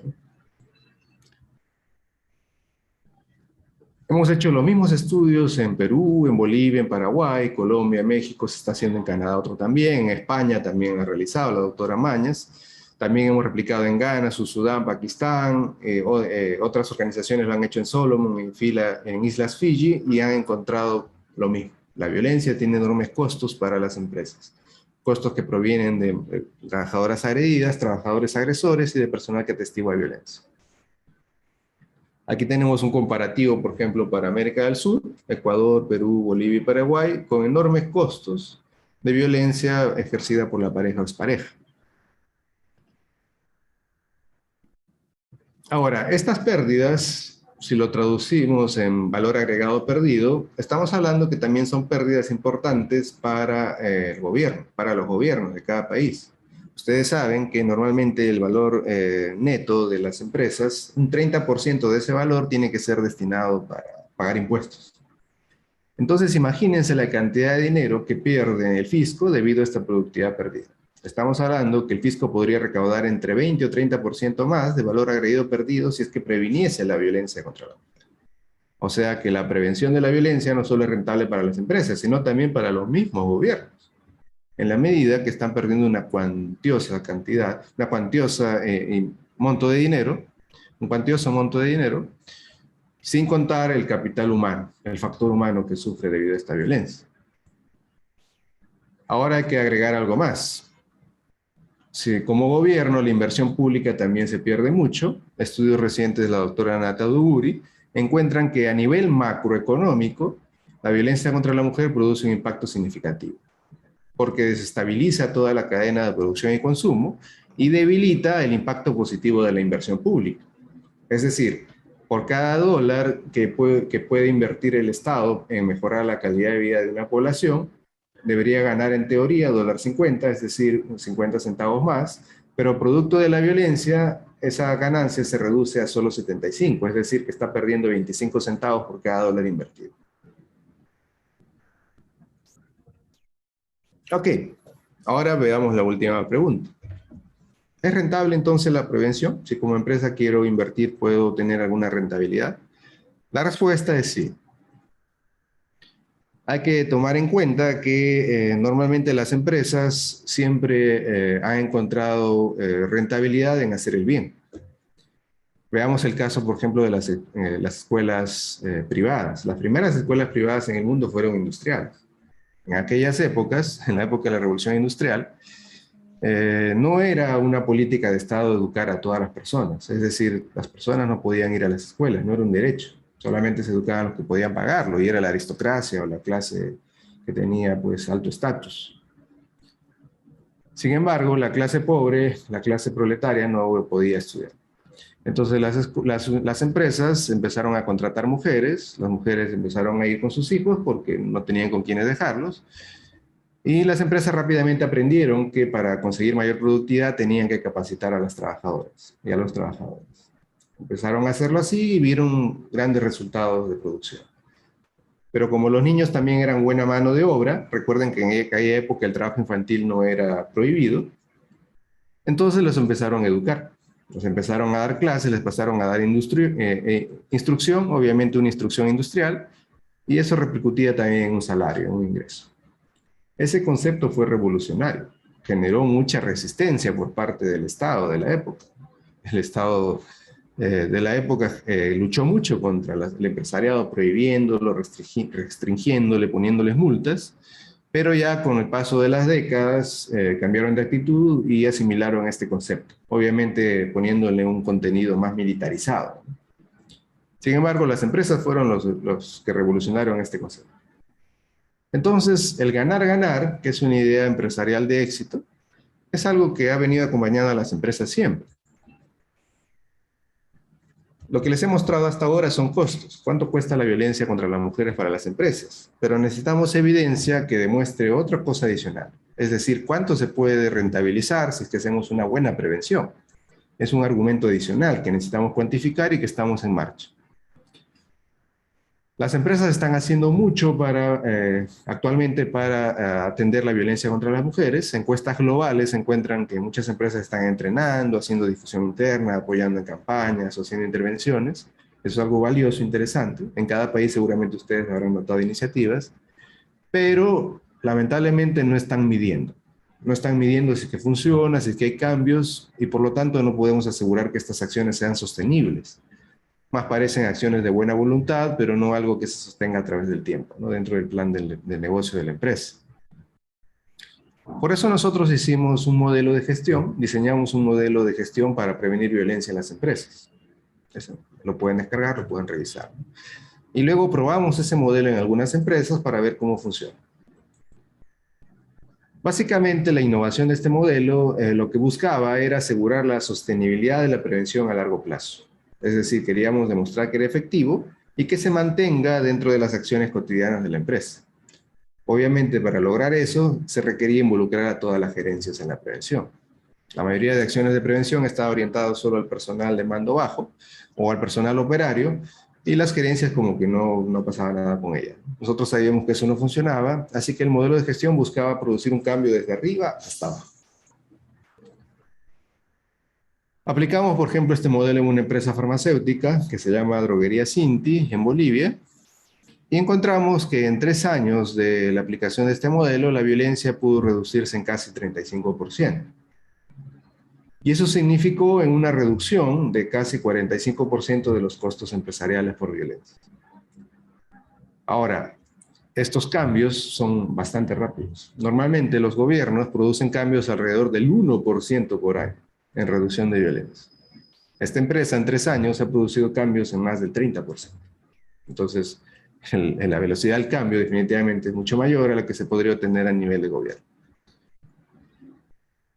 Hemos hecho los mismos estudios en Perú, en Bolivia, en Paraguay, Colombia, México, se está haciendo en Canadá otro también, en España también ha realizado la doctora Mañas. También hemos replicado en Ghana, Sudán, Pakistán, otras organizaciones lo han hecho en Solomon, en Islas Fiji, y han encontrado lo mismo. La violencia tiene enormes costos para las empresas. Costos que provienen de trabajadoras agredidas, trabajadores agresores y de personal que atestigua violencia. Aquí tenemos un comparativo, por ejemplo, para América del Sur, Ecuador, Perú, Bolivia y Paraguay, con enormes costos de violencia ejercida por la pareja o expareja. Ahora, estas pérdidas, si lo traducimos en valor agregado perdido, estamos hablando que también son pérdidas importantes para el gobierno, para los gobiernos de cada país. Ustedes saben que normalmente el valor neto de las empresas, un 30% de ese valor tiene que ser destinado para pagar impuestos. Entonces, imagínense la cantidad de dinero que pierde el fisco debido a esta productividad perdida. Estamos hablando que el fisco podría recaudar entre 20 o 30% más de valor agregado perdido si es que previniese la violencia contra la mujer. O sea que la prevención de la violencia no solo es rentable para las empresas, sino también para los mismos gobiernos. En la medida que están perdiendo una cuantiosa cantidad, una cuantiosa monto de dinero, un cuantioso monto de dinero, sin contar el capital humano, el factor humano que sufre debido a esta violencia. Ahora hay que agregar algo más. Si como gobierno la inversión pública también se pierde mucho, estudios recientes de la doctora Nata Duguri encuentran que a nivel macroeconómico, la violencia contra la mujer produce un impacto significativo, porque desestabiliza toda la cadena de producción y consumo y debilita el impacto positivo de la inversión pública. Es decir, por cada dólar que puede invertir el Estado en mejorar la calidad de vida de una población, debería ganar en teoría $1.50, es decir, 50 centavos más, pero producto de la violencia, esa ganancia se reduce a solo 75, es decir, que está perdiendo 25 centavos por cada dólar invertido. Ok, ahora veamos la última pregunta. ¿Es rentable entonces la prevención? Si como empresa quiero invertir, ¿puedo tener alguna rentabilidad? La respuesta es sí. Hay que tomar en cuenta que normalmente las empresas siempre han encontrado rentabilidad en hacer el bien. Veamos el caso, por ejemplo, de las escuelas privadas. Las primeras escuelas privadas en el mundo fueron industriales. En aquellas épocas, en la época de la Revolución Industrial, no era una política de Estado educar a todas las personas. Es decir, las personas no podían ir a las escuelas, no era un derecho. Solamente se educaban los que podían pagarlo, y era la aristocracia o la clase que tenía pues alto estatus. Sin embargo, la clase pobre, la clase proletaria no podía estudiar. Entonces las empresas empezaron a contratar mujeres, las mujeres empezaron a ir con sus hijos porque no tenían con quiénes dejarlos, y las empresas rápidamente aprendieron que para conseguir mayor productividad tenían que capacitar a las trabajadoras y a los trabajadores. Empezaron a hacerlo así y vieron grandes resultados de producción. Pero como los niños también eran buena mano de obra, recuerden que en aquella época el trabajo infantil no era prohibido, entonces los empezaron a educar. Los empezaron a dar clases, les pasaron a dar instrucción, obviamente una instrucción industrial, y eso repercutía también en un salario, en un ingreso. Ese concepto fue revolucionario, generó mucha resistencia por parte del Estado de la época. El Estado de la época luchó mucho contra el empresariado, prohibiéndolo, restringiéndole, poniéndoles multas, pero ya con el paso de las décadas cambiaron de actitud y asimilaron este concepto, obviamente poniéndole un contenido más militarizado. Sin embargo, las empresas fueron los que revolucionaron este concepto. Entonces, el ganar-ganar, que es una idea empresarial de éxito, es algo que ha venido acompañando a las empresas siempre. Lo que les he mostrado hasta ahora son costos. ¿Cuánto cuesta la violencia contra las mujeres para las empresas? Pero necesitamos evidencia que demuestre otra cosa adicional. Es decir, cuánto se puede rentabilizar si es que hacemos una buena prevención. Es un argumento adicional que necesitamos cuantificar y que estamos en marcha. Las empresas están haciendo mucho actualmente para atender la violencia contra las mujeres. Encuestas globales encuentran que muchas empresas están entrenando, haciendo difusión interna, apoyando en campañas o haciendo intervenciones. Eso es algo valioso, interesante. En cada país seguramente ustedes habrán notado iniciativas, pero lamentablemente no están midiendo. No están midiendo si es que funciona, si es que hay cambios, y por lo tanto no podemos asegurar que estas acciones sean sostenibles. Más parecen acciones de buena voluntad, pero no algo que se sostenga a través del tiempo, ¿no? Dentro del plan de negocio de la empresa. Por eso nosotros hicimos un modelo de gestión, diseñamos un modelo de gestión para prevenir violencia en las empresas. Eso, lo pueden descargar, lo pueden revisar. Y luego probamos ese modelo en algunas empresas para ver cómo funciona. Básicamente, la innovación de este modelo lo que buscaba era asegurar la sostenibilidad de la prevención a largo plazo. Es decir, queríamos demostrar que era efectivo y que se mantenga dentro de las acciones cotidianas de la empresa. Obviamente, para lograr eso, se requería involucrar a todas las gerencias en la prevención. La mayoría de acciones de prevención estaba orientada solo al personal de mando bajo o al personal operario, y las gerencias como que no pasaba nada con ellas. Nosotros sabíamos que eso no funcionaba, así que el modelo de gestión buscaba producir un cambio desde arriba hasta abajo. Aplicamos, por ejemplo, este modelo en una empresa farmacéutica que se llama Droguería Cinti, en Bolivia, y encontramos que en 3 años de la aplicación de este modelo, la violencia pudo reducirse en casi 35%. Y eso significó en una reducción de casi 45% de los costos empresariales por violencia. Ahora, estos cambios son bastante rápidos. Normalmente los gobiernos producen cambios alrededor del 1% por año en reducción de violencia. Esta empresa en 3 años ha producido cambios en más del 30%. Entonces, la velocidad del cambio definitivamente es mucho mayor a la que se podría obtener a nivel de gobierno.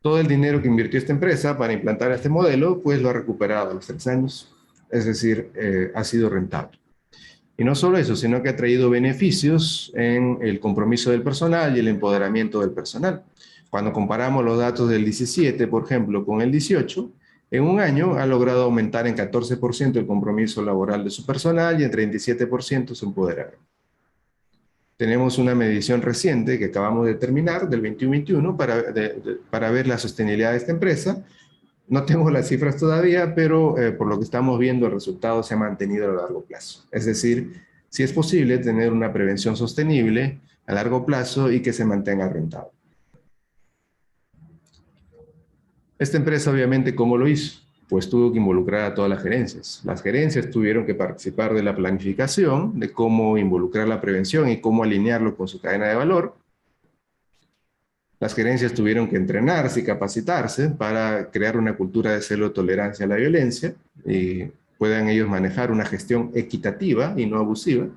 Todo el dinero que invirtió esta empresa para implantar este modelo, pues lo ha recuperado a los 3 años. Es decir, ha sido rentable. Y no solo eso, sino que ha traído beneficios en el compromiso del personal y el empoderamiento del personal. Cuando comparamos los datos del 17, por ejemplo, con el 18, en un año ha logrado aumentar en 14% el compromiso laboral de su personal y en 37% su empoderamiento. Tenemos una medición reciente que acabamos de terminar, del 21-21, para ver la sostenibilidad de esta empresa. No tengo las cifras todavía, pero por lo que estamos viendo, el resultado se ha mantenido a largo plazo. Es decir, si es posible tener una prevención sostenible a largo plazo y que se mantenga rentable. Esta empresa, obviamente, ¿cómo lo hizo? Pues tuvo que involucrar a todas las gerencias. Las gerencias tuvieron que participar de la planificación, de cómo involucrar la prevención y cómo alinearlo con su cadena de valor. Las gerencias tuvieron que entrenarse y capacitarse para crear una cultura de cero tolerancia a la violencia y puedan ellos manejar una gestión equitativa y no abusiva.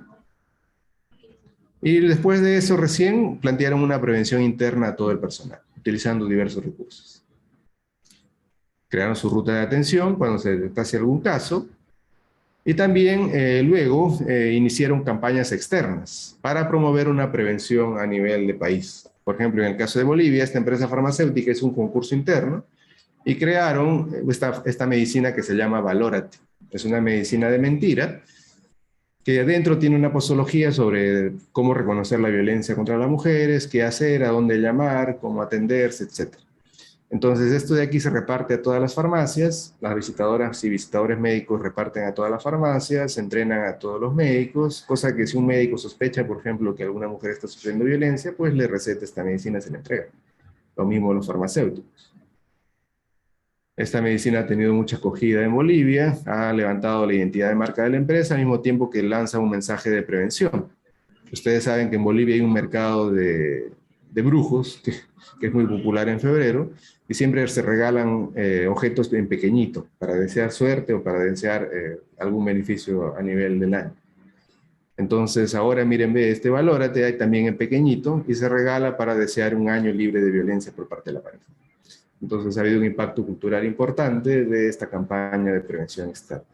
Y después de eso recién plantearon una prevención interna a todo el personal, utilizando diversos recursos. Crearon su ruta de atención cuando se detectase algún caso, y también luego iniciaron campañas externas para promover una prevención a nivel de país. Por ejemplo, en el caso de Bolivia, esta empresa farmacéutica hizo un concurso interno y crearon esta medicina que se llama Valórate. Es una medicina de mentira que adentro tiene una posología sobre cómo reconocer la violencia contra las mujeres, qué hacer, a dónde llamar, cómo atenderse, etc. Entonces, esto de aquí se reparte a todas las farmacias, las visitadoras y visitadores médicos reparten a todas las farmacias, entrenan a todos los médicos, cosa que si un médico sospecha, por ejemplo, que alguna mujer está sufriendo violencia, pues le receta esta medicina y se le entrega. Lo mismo los farmacéuticos. Esta medicina ha tenido mucha acogida en Bolivia, ha levantado la identidad de marca de la empresa, al mismo tiempo que lanza un mensaje de prevención. Ustedes saben que en Bolivia hay un mercado de brujos, que es muy popular en febrero, y siempre se regalan objetos en pequeñito, para desear suerte o para desear algún beneficio a nivel del año. Entonces ahora miren, ve, este valórate, hay también en pequeñito, y se regala para desear un año libre de violencia por parte de la pareja. Entonces ha habido un impacto cultural importante de esta campaña de prevención externa.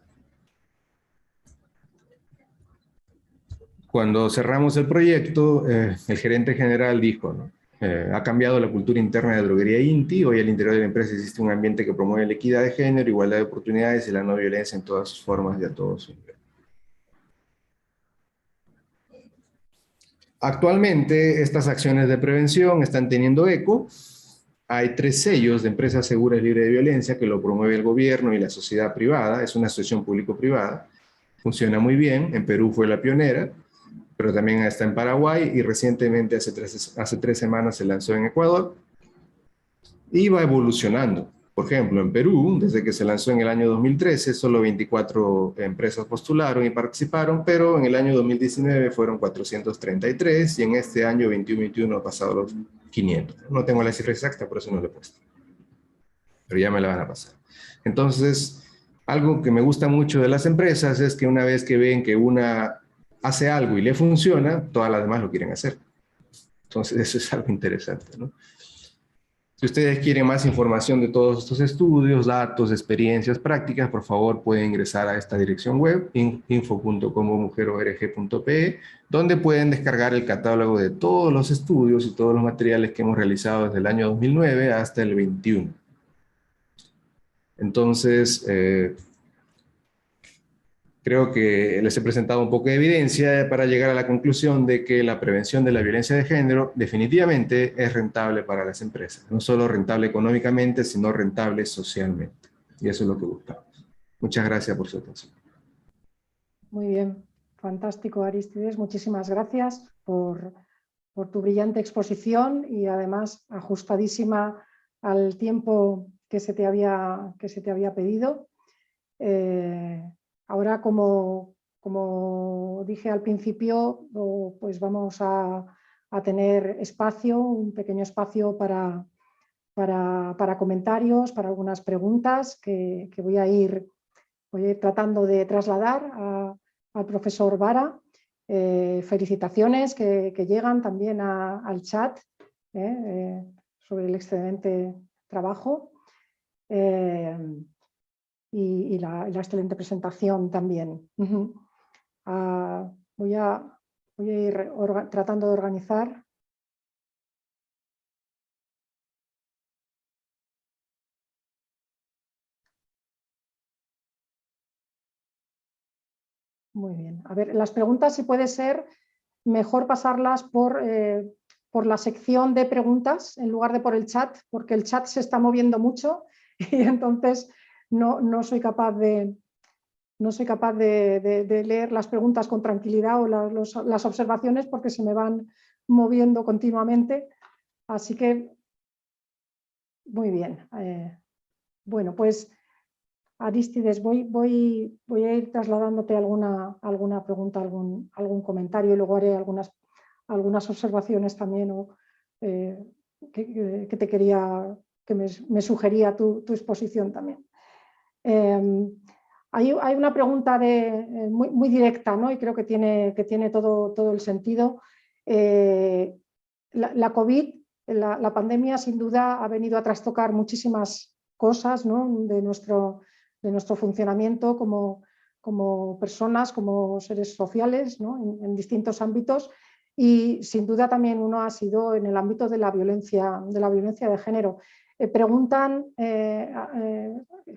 Cuando cerramos el proyecto, el gerente general dijo, ¿no? Ha cambiado la cultura interna de Droguería INTI, hoy al interior de la empresa existe un ambiente que promueve la equidad de género, igualdad de oportunidades y la no violencia en todas sus formas y a todos sus niveles. Actualmente estas acciones de prevención están teniendo eco. Hay 3 sellos de empresas seguras y libres de violencia que lo promueve el gobierno y la sociedad privada, es una asociación público-privada, funciona muy bien, en Perú fue la pionera, pero también está en Paraguay y recientemente hace 3 semanas se lanzó en Ecuador y va evolucionando. Por ejemplo, en Perú, desde que se lanzó en el año 2013, solo 24 empresas postularon y participaron, pero en el año 2019 fueron 433 y en este año 21-21 ha pasado los 500. No tengo la cifra exacta, por eso no lo he puesto, pero ya me la van a pasar. Entonces, algo que me gusta mucho de las empresas es que una vez que ven que una hace algo y le funciona, todas las demás lo quieren hacer. Entonces, eso es algo interesante, ¿no? Si ustedes quieren más información de todos estos estudios, datos, experiencias, prácticas, por favor pueden ingresar a esta dirección web, info.comomujerorg.pe, donde pueden descargar el catálogo de todos los estudios y todos los materiales que hemos realizado desde el año 2009 hasta el 21. Entonces, creo que les he presentado un poco de evidencia para llegar a la conclusión de que la prevención de la violencia de género definitivamente es rentable para las empresas. No solo rentable económicamente, sino rentable socialmente. Y eso es lo que buscamos. Muchas gracias por su atención. Muy bien, fantástico, Arístides. Muchísimas gracias por tu brillante exposición y además ajustadísima al tiempo que se te había pedido. Ahora, como dije al principio, pues vamos a tener espacio, un pequeño espacio para comentarios, para algunas preguntas que voy a ir tratando de trasladar al profesor Vara. Felicitaciones que llegan también al chat sobre el excelente trabajo. Y la excelente presentación también. Voy a ir tratando de organizar. Muy bien. A ver, las preguntas, si puede ser, mejor pasarlas por la sección de preguntas en lugar de por el chat, porque el chat se está moviendo mucho y entonces no soy capaz de leer las preguntas con tranquilidad o las observaciones porque se me van moviendo continuamente. Así que, muy bien. Bueno, pues Arístides, voy a ir trasladándote alguna pregunta, algún comentario y luego haré algunas observaciones también que te quería, que me sugería tu exposición también. Hay una pregunta muy directa, ¿no? Y creo que tiene todo el sentido. La COVID, la pandemia, sin duda ha venido a trastocar muchísimas cosas, ¿no? de nuestro funcionamiento como personas, como seres sociales, ¿no? en distintos ámbitos. Y sin duda también uno ha sido en el ámbito de la violencia de género. Preguntan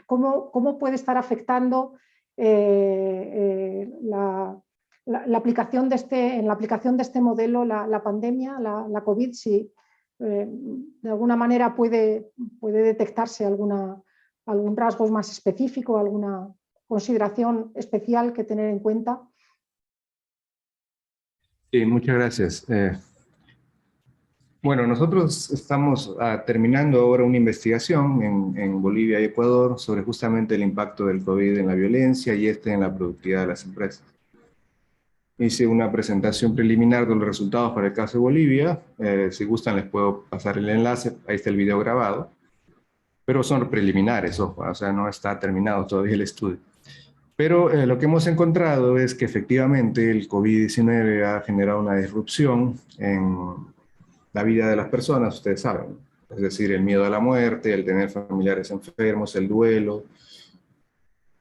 ¿cómo puede estar afectando la la aplicación de este modelo, la pandemia, la COVID, si de alguna manera puede detectarse algún rasgo más específico, alguna consideración especial que tener en cuenta. Sí, muchas gracias. Bueno, nosotros estamos terminando ahora una investigación en Bolivia y Ecuador sobre justamente el impacto del COVID en la violencia y en la productividad de las empresas. Hice una presentación preliminar de los resultados para el caso de Bolivia. Si gustan les puedo pasar el enlace, ahí está el video grabado. Pero son preliminares, ojo, o sea, no está terminado todavía el estudio. Pero lo que hemos encontrado es que efectivamente el COVID-19 ha generado una disrupción en la vida de las personas, ustedes saben. Es decir, el miedo a la muerte, el tener familiares enfermos, el duelo,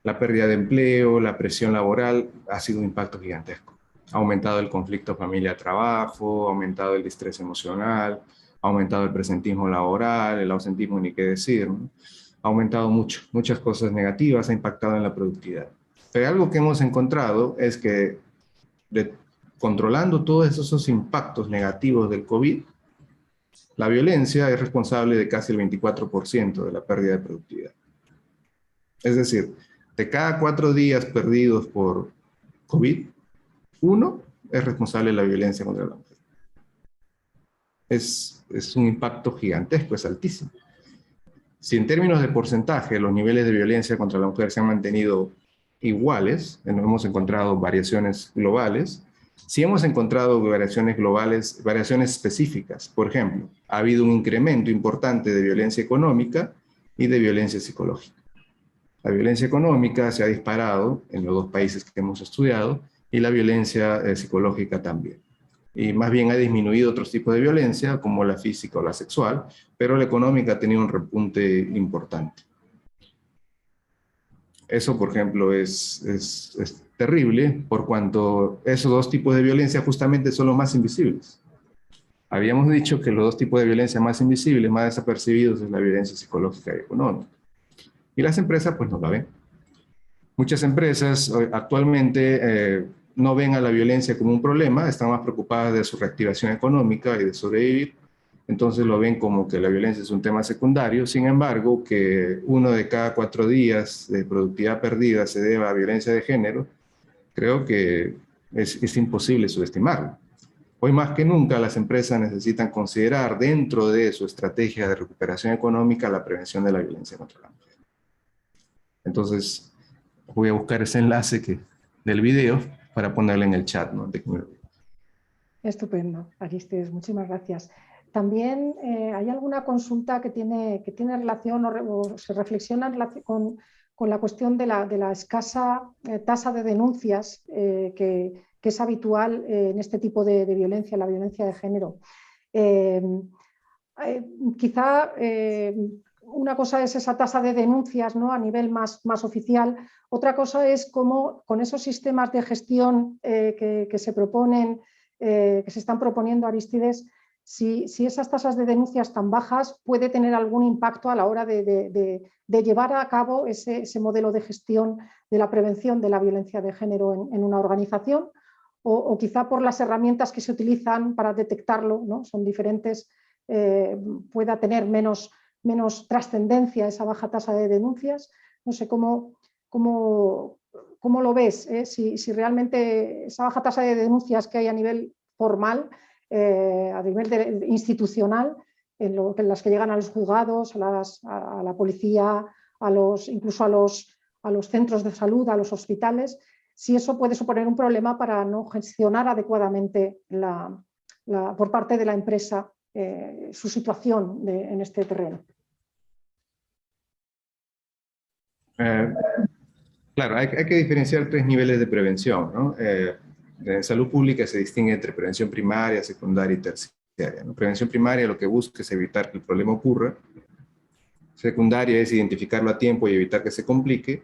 la pérdida de empleo, la presión laboral, ha sido un impacto gigantesco. Ha aumentado el conflicto familia-trabajo, ha aumentado el estrés emocional, ha aumentado el presentismo laboral, el ausentismo ni qué decir, ¿no? Ha aumentado muchas cosas negativas, ha impactado en la productividad. Pero algo que hemos encontrado es que controlando todos esos impactos negativos del COVID, la violencia es responsable de casi el 24% de la pérdida de productividad. Es decir, de cada 4 días perdidos por COVID, 1 es responsable de la violencia contra la mujer. Es un impacto gigantesco, es altísimo. Si en términos de porcentaje los niveles de violencia contra la mujer se han mantenido iguales, no hemos encontrado variaciones globales, sí hemos encontrado variaciones globales, variaciones específicas. Por ejemplo, ha habido un incremento importante de violencia económica y de violencia psicológica. La violencia económica se ha disparado en los 2 países que hemos estudiado y la violencia psicológica también. Y más bien ha disminuido otros tipos de violencia, como la física o la sexual, pero la económica ha tenido un repunte importante. Eso, por ejemplo, es terrible, por cuanto esos 2 tipos de violencia justamente son los más invisibles. Habíamos dicho que los 2 tipos de violencia más invisibles, más desapercibidos, es la violencia psicológica y económica. Y las empresas, pues, no la ven. Muchas empresas actualmente no ven a la violencia como un problema, están más preocupadas de su reactivación económica y de sobrevivir. Entonces lo ven como que la violencia es un tema secundario. Sin embargo, que 1 de cada 4 días de productividad perdida se deba a violencia de género, creo que es imposible subestimarlo. Hoy más que nunca las empresas necesitan considerar dentro de su estrategia de recuperación económica la prevención de la violencia contra la mujer. Entonces, voy a buscar ese enlace del video para ponerlo en el chat, ¿no? Estupendo, Aristes, muchísimas gracias. También hay alguna consulta que tiene relación o se reflexiona con la cuestión de la escasa tasa de denuncias que es habitual en este tipo de violencia, la violencia de género. Quizá una cosa es esa tasa de denuncias, ¿no?, a nivel más oficial. Otra cosa es cómo con esos sistemas de gestión que se proponen, que se están proponiendo, Aristides, si esas tasas de denuncias tan bajas puede tener algún impacto a la hora de llevar a cabo ese modelo de gestión de la prevención de la violencia de género en una organización, o quizá por las herramientas que se utilizan para detectarlo, ¿no?, son diferentes, pueda tener menos trascendencia esa baja tasa de denuncias. No sé cómo lo ves, si realmente esa baja tasa de denuncias que hay a nivel formal, a nivel institucional, en las que llegan a los juzgados, a la policía, incluso a los centros de salud, a los hospitales, si eso puede suponer un problema para no gestionar adecuadamente por parte de la empresa su situación en este terreno. Claro, hay que diferenciar 3 niveles de prevención, ¿no? En salud pública se distingue entre prevención primaria, secundaria y terciaria, ¿no? Prevención primaria lo que busca es evitar que el problema ocurra. Secundaria es identificarlo a tiempo y evitar que se complique.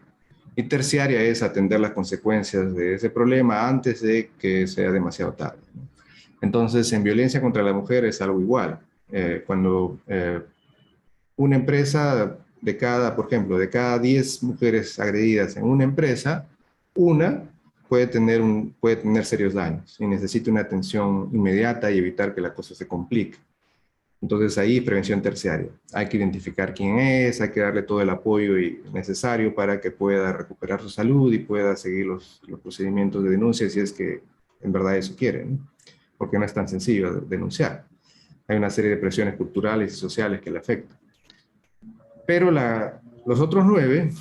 Y terciaria es atender las consecuencias de ese problema antes de que sea demasiado tarde, ¿no? Entonces, en violencia contra la mujer es algo igual. Cuando una empresa por ejemplo, de cada 10 mujeres agredidas en una empresa, una puede tener serios daños y necesita una atención inmediata y evitar que la cosa se complique. Entonces ahí prevención terciaria. Hay que identificar quién es, hay que darle todo el apoyo necesario para que pueda recuperar su salud y pueda seguir los procedimientos de denuncia si es que en verdad eso quiere, ¿no? Porque no es tan sencillo denunciar. Hay una serie de presiones culturales y sociales que le afectan. Pero los otros 9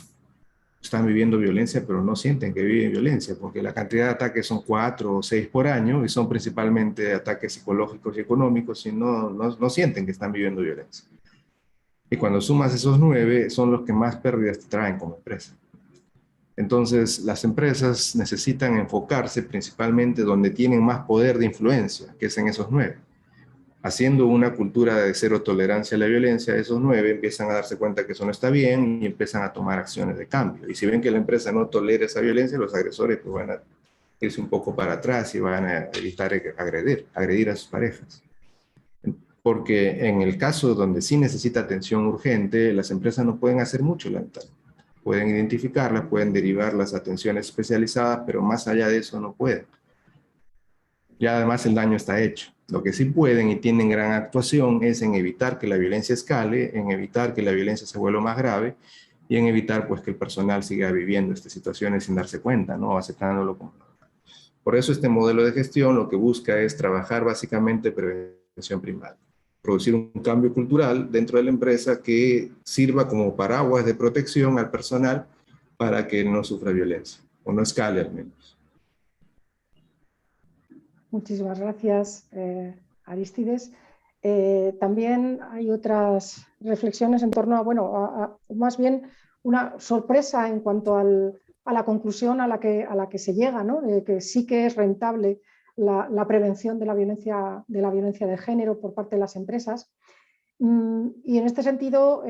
están viviendo violencia, pero no sienten que viven violencia, porque la cantidad de ataques son 4 o 6 por año y son principalmente ataques psicológicos y económicos y no sienten que están viviendo violencia. Y cuando sumas esos 9, son los que más pérdidas te traen como empresa. Entonces, las empresas necesitan enfocarse principalmente donde tienen más poder de influencia, que es en esos 9. Haciendo una cultura de cero tolerancia a la violencia, esos 9 empiezan a darse cuenta que eso no está bien y empiezan a tomar acciones de cambio. Y si ven que la empresa no tolera esa violencia, los agresores pues, van a irse un poco para atrás y van a evitar agredir a sus parejas. Porque en el caso donde sí necesita atención urgente, las empresas no pueden hacer mucho, pueden identificarlas, pueden derivarlas a atenciones especializadas, pero más allá de eso no pueden. Ya además el daño está hecho. Lo que sí pueden y tienen gran actuación es en evitar que la violencia escale, en evitar que la violencia se vuelva más grave y en evitar pues, que el personal siga viviendo estas situaciones sin darse cuenta, ¿no? Aceptándolo como normal. Por eso este modelo de gestión lo que busca es trabajar básicamente prevención primaria. Producir un cambio cultural dentro de la empresa que sirva como paraguas de protección al personal para que no sufra violencia, o no escale al menos. Muchísimas gracias, Arístides. También hay otras reflexiones en torno a, bueno, más bien una sorpresa en cuanto a la conclusión a la que se llega, ¿no? De que sí que es rentable la prevención de la violencia de género por parte de las empresas. Y en este sentido,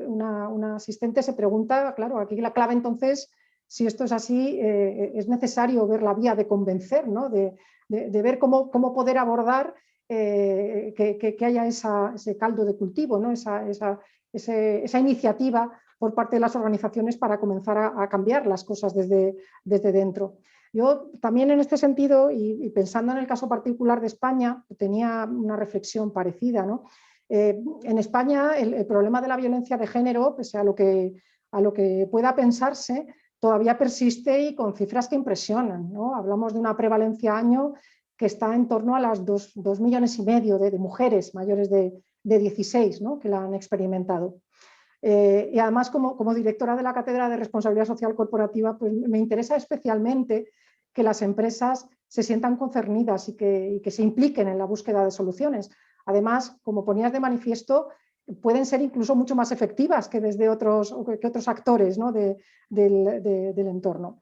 una asistente se pregunta, claro, aquí la clave entonces, si esto es así, es necesario ver la vía de convencer, ¿no? de ver cómo poder abordar que haya ese caldo de cultivo, ¿no? esa iniciativa por parte de las organizaciones para comenzar a cambiar las cosas desde dentro. Yo también en este sentido, y pensando en el caso particular de España, tenía una reflexión parecida, ¿no? En España el problema de la violencia de género, pese a lo que pueda pensarse, todavía persiste y con cifras que impresionan, ¿no? Hablamos de una prevalencia año que está en torno a las 2,5 millones de mujeres mayores de 16, ¿no? Que la han experimentado. Y además, como directora de la Cátedra de Responsabilidad Social Corporativa, pues me interesa especialmente que las empresas se sientan concernidas y que se impliquen en la búsqueda de soluciones. Además, como ponías de manifiesto, pueden ser incluso mucho más efectivas que desde otros actores, ¿no? del entorno.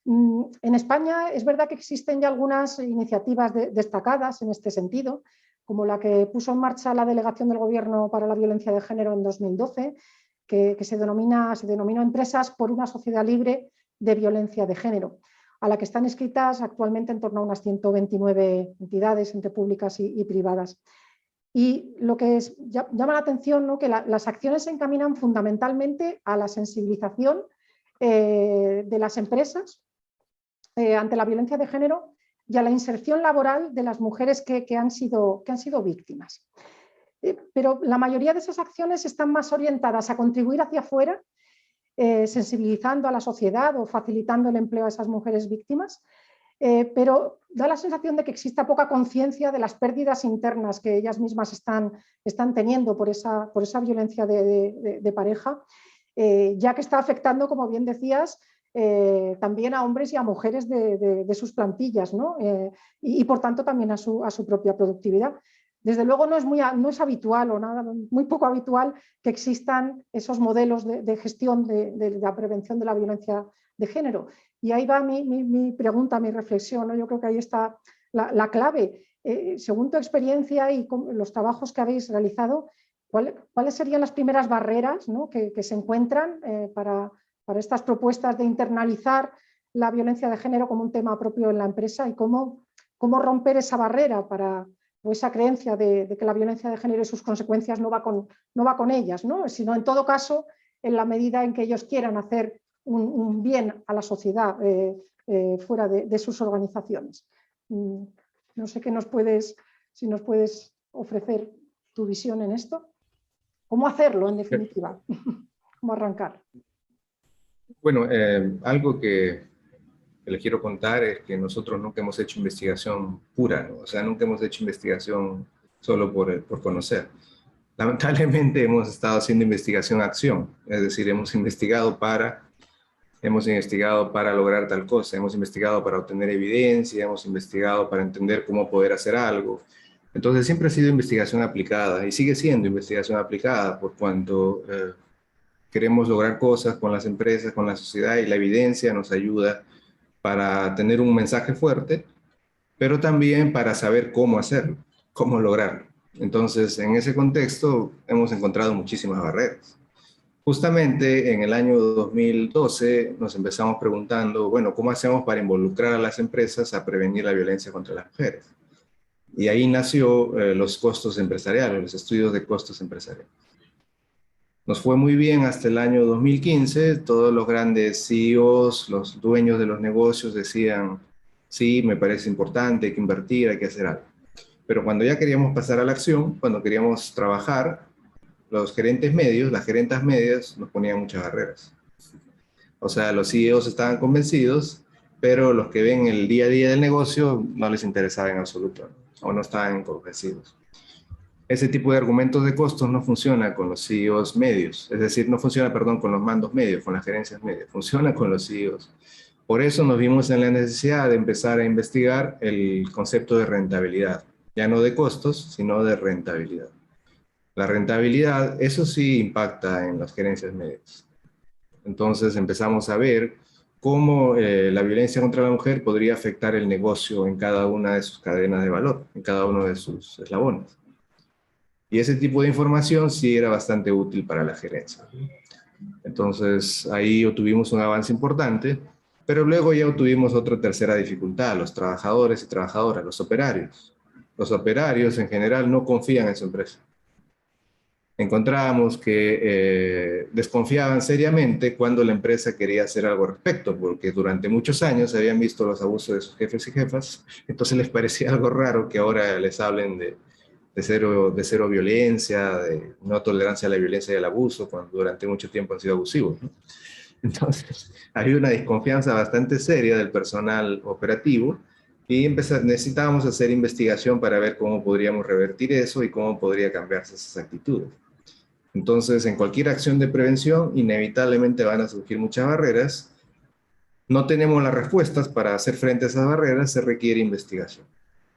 En España es verdad que existen ya algunas iniciativas destacadas en este sentido, como la que puso en marcha la Delegación del Gobierno para la Violencia de Género en 2012, que se denominó Empresas por una Sociedad Libre de Violencia de Género, a la que están inscritas actualmente en torno a unas 129 entidades entre públicas y privadas. Y lo que llama la atención, ¿no? Que las acciones se encaminan fundamentalmente a la sensibilización de las empresas ante la violencia de género y a la inserción laboral de las mujeres que han sido víctimas. Pero la mayoría de esas acciones están más orientadas a contribuir hacia afuera, sensibilizando a la sociedad o facilitando el empleo a esas mujeres víctimas, pero da la sensación de que exista poca conciencia de las pérdidas internas que ellas mismas están teniendo por esa violencia de pareja, ya que está afectando, como bien decías, también a hombres y a mujeres de sus plantillas, ¿no? Y por tanto también a su propia productividad. Desde luego no es habitual o nada, muy poco habitual que existan esos modelos de gestión de la prevención de la violencia de género. Y ahí va mi pregunta, mi reflexión, ¿no? Yo creo que ahí está la clave. Según tu experiencia y los trabajos que habéis realizado, ¿cuáles serían las primeras barreras, ¿no? que se encuentran para estas propuestas de internalizar la violencia de género como un tema propio en la empresa y cómo romper esa barrera o esa creencia de que la violencia de género y sus consecuencias no va con ellas, ¿no? Sino en todo caso, en la medida en que ellos quieran hacer un bien a la sociedad fuera de sus organizaciones. No sé si nos puedes ofrecer tu visión en esto. ¿Cómo hacerlo, en definitiva? ¿Cómo arrancar? Bueno, algo que les quiero contar es que nosotros nunca hemos hecho investigación pura, ¿no? O sea, nunca hemos hecho investigación solo por conocer. Lamentablemente hemos estado haciendo investigación-acción, es decir, hemos investigado para lograr tal cosa, hemos investigado para obtener evidencia, hemos investigado para entender cómo poder hacer algo. Entonces siempre ha sido investigación aplicada y sigue siendo investigación aplicada por cuanto queremos lograr cosas con las empresas, con la sociedad, y la evidencia nos ayuda para tener un mensaje fuerte, pero también para saber cómo hacerlo, cómo lograrlo. Entonces, en ese contexto hemos encontrado muchísimas barreras. Justamente en el año 2012 nos empezamos preguntando, bueno, ¿cómo hacemos para involucrar a las empresas a prevenir la violencia contra las mujeres? Y ahí nació los costos empresariales, los estudios de costos empresariales. Nos fue muy bien hasta el año 2015, todos los grandes CEOs, los dueños de los negocios decían, sí, me parece importante, hay que invertir, hay que hacer algo. Pero cuando ya queríamos pasar a la acción, cuando queríamos trabajar, los gerentes medios, las gerentas medias, nos ponían muchas barreras. O sea, los CEOs estaban convencidos, pero los que ven el día a día del negocio no les interesaba en absoluto, o no estaban convencidos. Ese tipo de argumentos de costos no funciona con los CEOs medios, es decir, no funciona, perdón, con los mandos medios, con las gerencias medias, funciona con los CEOs. Por eso nos vimos en la necesidad de empezar a investigar el concepto de rentabilidad, ya no de costos, sino de rentabilidad. La rentabilidad, eso sí impacta en las gerencias medias. Entonces empezamos a ver cómo la violencia contra la mujer podría afectar el negocio en cada una de sus cadenas de valor, en cada uno de sus eslabones. Y ese tipo de información sí era bastante útil para la gerencia. Entonces ahí obtuvimos un avance importante, pero luego ya obtuvimos otra tercera dificultad, los trabajadores y trabajadoras, los operarios. Los operarios en general no confían en su empresa. Encontrábamos que desconfiaban seriamente cuando la empresa quería hacer algo al respecto, porque durante muchos años habían visto los abusos de sus jefes y jefas, entonces les parecía algo raro que ahora les hablen de cero violencia, de no tolerancia a la violencia y al abuso, cuando durante mucho tiempo han sido abusivos, ¿no? Entonces, había una desconfianza bastante seria del personal operativo y necesitábamos hacer investigación para ver cómo podríamos revertir eso y cómo podría cambiarse esas actitudes. Entonces, en cualquier acción de prevención, inevitablemente van a surgir muchas barreras. No tenemos las respuestas para hacer frente a esas barreras, se requiere investigación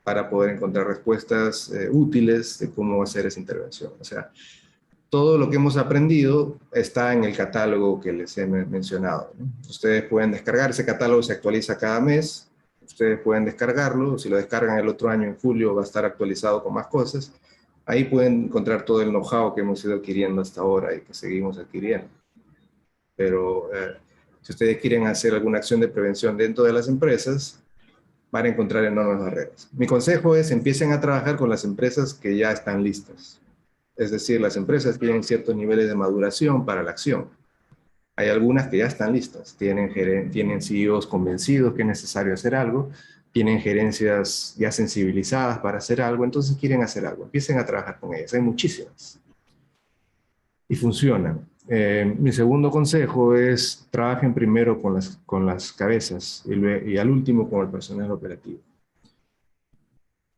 para poder encontrar respuestas útiles de cómo hacer esa intervención. O sea, todo lo que hemos aprendido está en el catálogo que les he mencionado, ¿no? Ustedes pueden descargar, ese catálogo se actualiza cada mes, ustedes pueden descargarlo, si lo descargan el otro año en julio va a estar actualizado con más cosas. Ahí pueden encontrar todo el know-how que hemos ido adquiriendo hasta ahora y que seguimos adquiriendo. Pero si ustedes quieren hacer alguna acción de prevención dentro de las empresas, van a encontrar enormes barreras. Mi consejo es, empiecen a trabajar con las empresas que ya están listas. Es decir, las empresas tienen ciertos niveles de maduración para la acción. Hay algunas que ya están listas, tienen CEOs convencidos que es necesario hacer algo, tienen gerencias ya sensibilizadas para hacer algo, entonces quieren hacer algo. Empiecen a trabajar con ellas, hay muchísimas. Y funcionan. Mi segundo consejo es trabajen primero con las cabezas y al último con el personal operativo.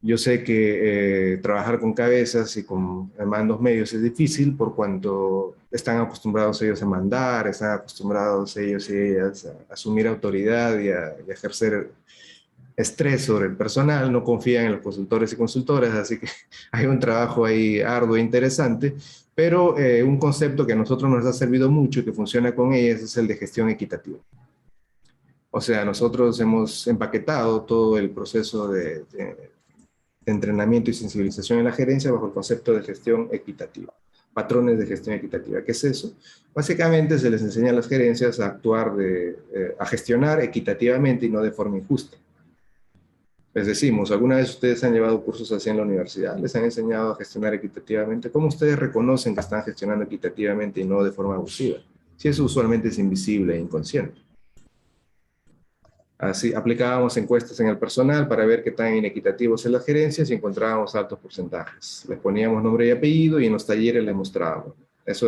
Yo sé que trabajar con cabezas y con mandos medios es difícil por cuanto están acostumbrados ellos a mandar, están acostumbrados ellos y ellas a asumir autoridad y a ejercer estrés sobre el personal, no confían en los consultores y consultoras, así que hay un trabajo ahí arduo e interesante, pero un concepto que a nosotros nos ha servido mucho y que funciona con ellas es el de gestión equitativa. O sea, nosotros hemos empaquetado todo el proceso de entrenamiento y sensibilización en la gerencia bajo el concepto de gestión equitativa. Patrones de gestión equitativa. ¿Qué es eso? Básicamente se les enseña a las gerencias a actuar, a gestionar equitativamente y no de forma injusta. Les decimos, ¿alguna vez ustedes han llevado cursos así en la universidad? ¿Les han enseñado a gestionar equitativamente? ¿Cómo ustedes reconocen que están gestionando equitativamente y no de forma abusiva? si eso usualmente es invisible e inconsciente. Así, aplicábamos encuestas en el personal para ver qué tan inequitativos en las gerencias y encontrábamos altos porcentajes. Les poníamos nombre y apellido y en los talleres les mostrábamos. Es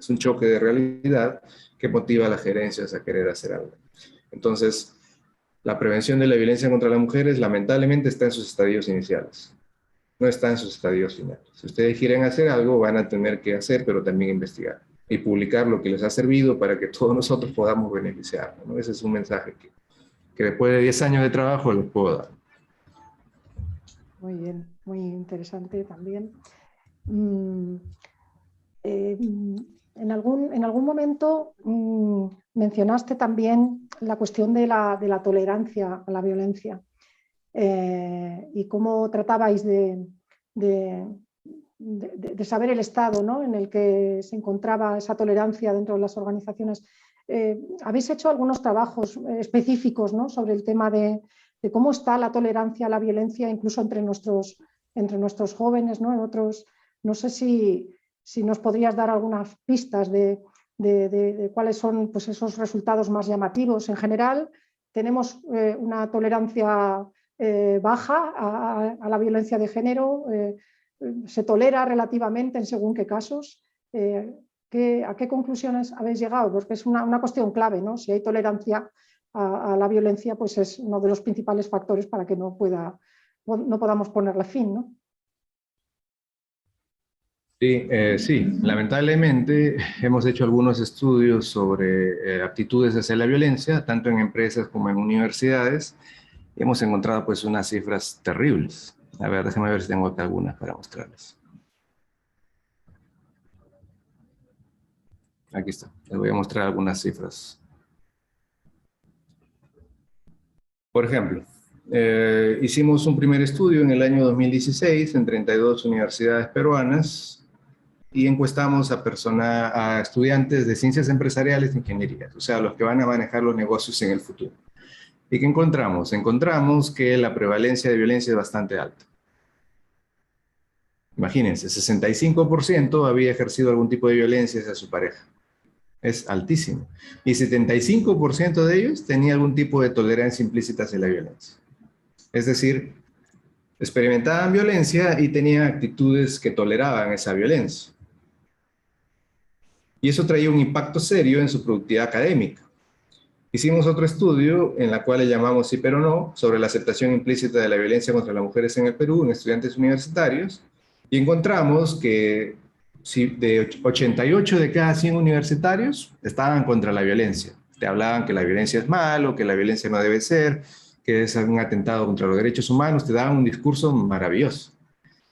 un choque de realidad que motiva a las gerencias a querer hacer algo. Entonces, la prevención de la violencia contra las mujeres lamentablemente está en sus estadios iniciales. No está en sus estadios finales. Si ustedes quieren hacer algo, van a tener que hacer, pero también investigar y publicar lo que les ha servido para que todos nosotros podamos beneficiarnos, ¿no? Ese es un mensaje que después de 10 años de trabajo les puedo dar. Muy bien, muy interesante también. En algún momento mencionaste también la cuestión de la tolerancia a la violencia y cómo tratabais de saber el estado, ¿no?, en el que se encontraba esa tolerancia dentro de las organizaciones. ¿Habéis hecho algunos trabajos específicos, ¿no?, sobre el tema de cómo está la tolerancia a la violencia incluso entre nuestros jóvenes, ¿no? No sé si nos podrías dar algunas pistas de cuáles son, pues, esos resultados más llamativos. En general, tenemos una tolerancia baja a la violencia de género, se tolera relativamente en según qué casos. ¿A qué conclusiones habéis llegado? Porque es una cuestión clave, ¿no? Si hay tolerancia a la violencia, pues es uno de los principales factores para que no podamos ponerle fin, ¿no? Sí, lamentablemente hemos hecho algunos estudios sobre aptitudes hacia la violencia, tanto en empresas como en universidades, y hemos encontrado pues unas cifras terribles. A ver, déjenme ver si tengo acá algunas para mostrarles. Aquí está, les voy a mostrar algunas cifras. Por ejemplo, hicimos un primer estudio en el año 2016 en 32 universidades peruanas y encuestamos a estudiantes de ciencias empresariales e ingenierías, o sea, los que van a manejar los negocios en el futuro. ¿Y qué encontramos? Encontramos que la prevalencia de violencia es bastante alta. Imagínense, 65% había ejercido algún tipo de violencia hacia su pareja. Es altísimo. Y 75% de ellos tenía algún tipo de tolerancia implícita hacia la violencia. Es decir, experimentaban violencia y tenían actitudes que toleraban esa violencia. Y eso traía un impacto serio en su productividad académica. Hicimos otro estudio en la cual le llamamos Sí pero no, sobre la aceptación implícita de la violencia contra las mujeres en el Perú en estudiantes universitarios, y encontramos que de 88 de cada 100 universitarios estaban contra la violencia. Te hablaban que la violencia es malo, que la violencia no debe ser, que es un atentado contra los derechos humanos, te daban un discurso maravilloso.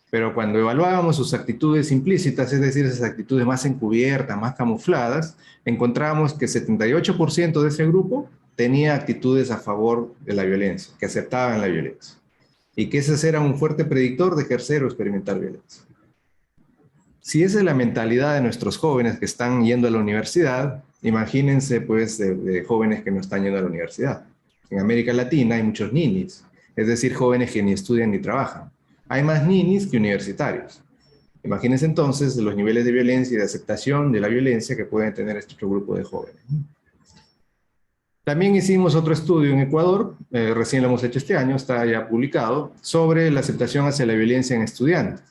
Pero cuando evaluábamos sus actitudes implícitas, es decir, esas actitudes más encubiertas, más camufladas, encontramos que 78% de ese grupo tenía actitudes a favor de la violencia, que aceptaban la violencia. Y que ese era un fuerte predictor de ejercer o experimentar violencia. Si esa es la mentalidad de nuestros jóvenes que están yendo a la universidad, imagínense pues de jóvenes que no están yendo a la universidad. En América Latina hay muchos ninis, es decir, jóvenes que ni estudian ni trabajan. Hay más ninis que universitarios. Imagínense entonces los niveles de violencia y de aceptación de la violencia que pueden tener este otro grupo de jóvenes. También hicimos otro estudio en Ecuador, recién lo hemos hecho este año, está ya publicado, sobre la aceptación hacia la violencia en estudiantes.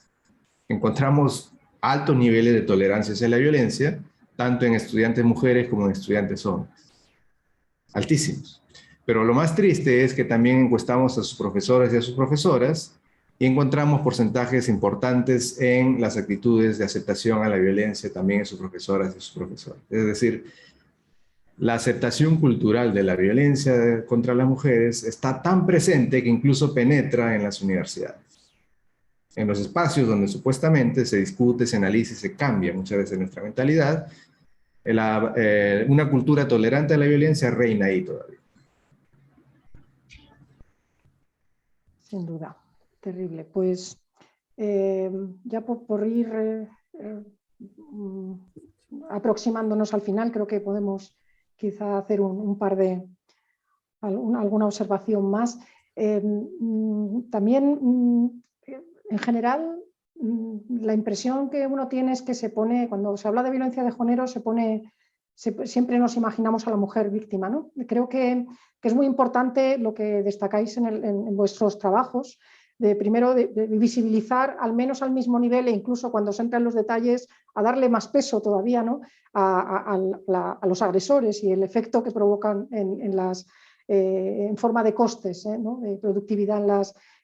Encontramos altos niveles de tolerancia hacia la violencia, tanto en estudiantes mujeres como en estudiantes hombres. Altísimos. Pero lo más triste es que también encuestamos a sus profesores y a sus profesoras y encontramos porcentajes importantes en las actitudes de aceptación a la violencia también en sus profesoras y sus profesores. Es decir, la aceptación cultural de la violencia contra las mujeres está tan presente que incluso penetra en las universidades. En los espacios donde supuestamente se discute, se analiza y se cambia muchas veces nuestra mentalidad, una cultura tolerante a la violencia reina ahí todavía. Sin duda, terrible. Pues ya por ir aproximándonos al final, creo que podemos quizá hacer un par de alguna observación más. También, en general, la impresión que uno tiene es que se pone, cuando se habla de violencia de género, siempre nos imaginamos a la mujer víctima, ¿no? Creo que es muy importante lo que destacáis en vuestros trabajos, primero de visibilizar al menos al mismo nivel, e incluso cuando se entra en los detalles, a darle más peso todavía, ¿no?, a los agresores y el efecto que provocan en forma de costes, ¿no?, de productividad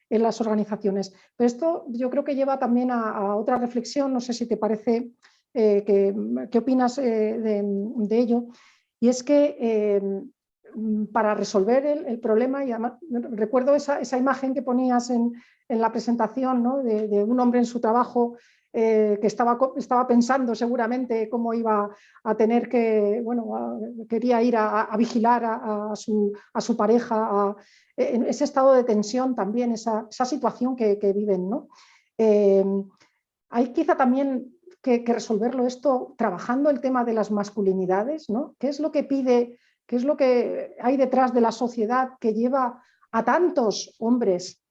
en las organizaciones. Pero esto yo creo que lleva también a otra reflexión, no sé si te parece, ¿qué opinas de ello? Y es que para resolver el problema, y además recuerdo esa imagen que ponías en la presentación, ¿no?, de un hombre en su trabajo que estaba pensando seguramente cómo iba a tener que, bueno, quería ir a vigilar a su pareja, en ese estado de tensión también, esa situación que viven, ¿no? Hay quizá también que resolverlo esto trabajando el tema de las masculinidades, ¿no? ¿Qué es lo que pide, qué es lo que hay detrás de la sociedad que lleva a tantos hombres,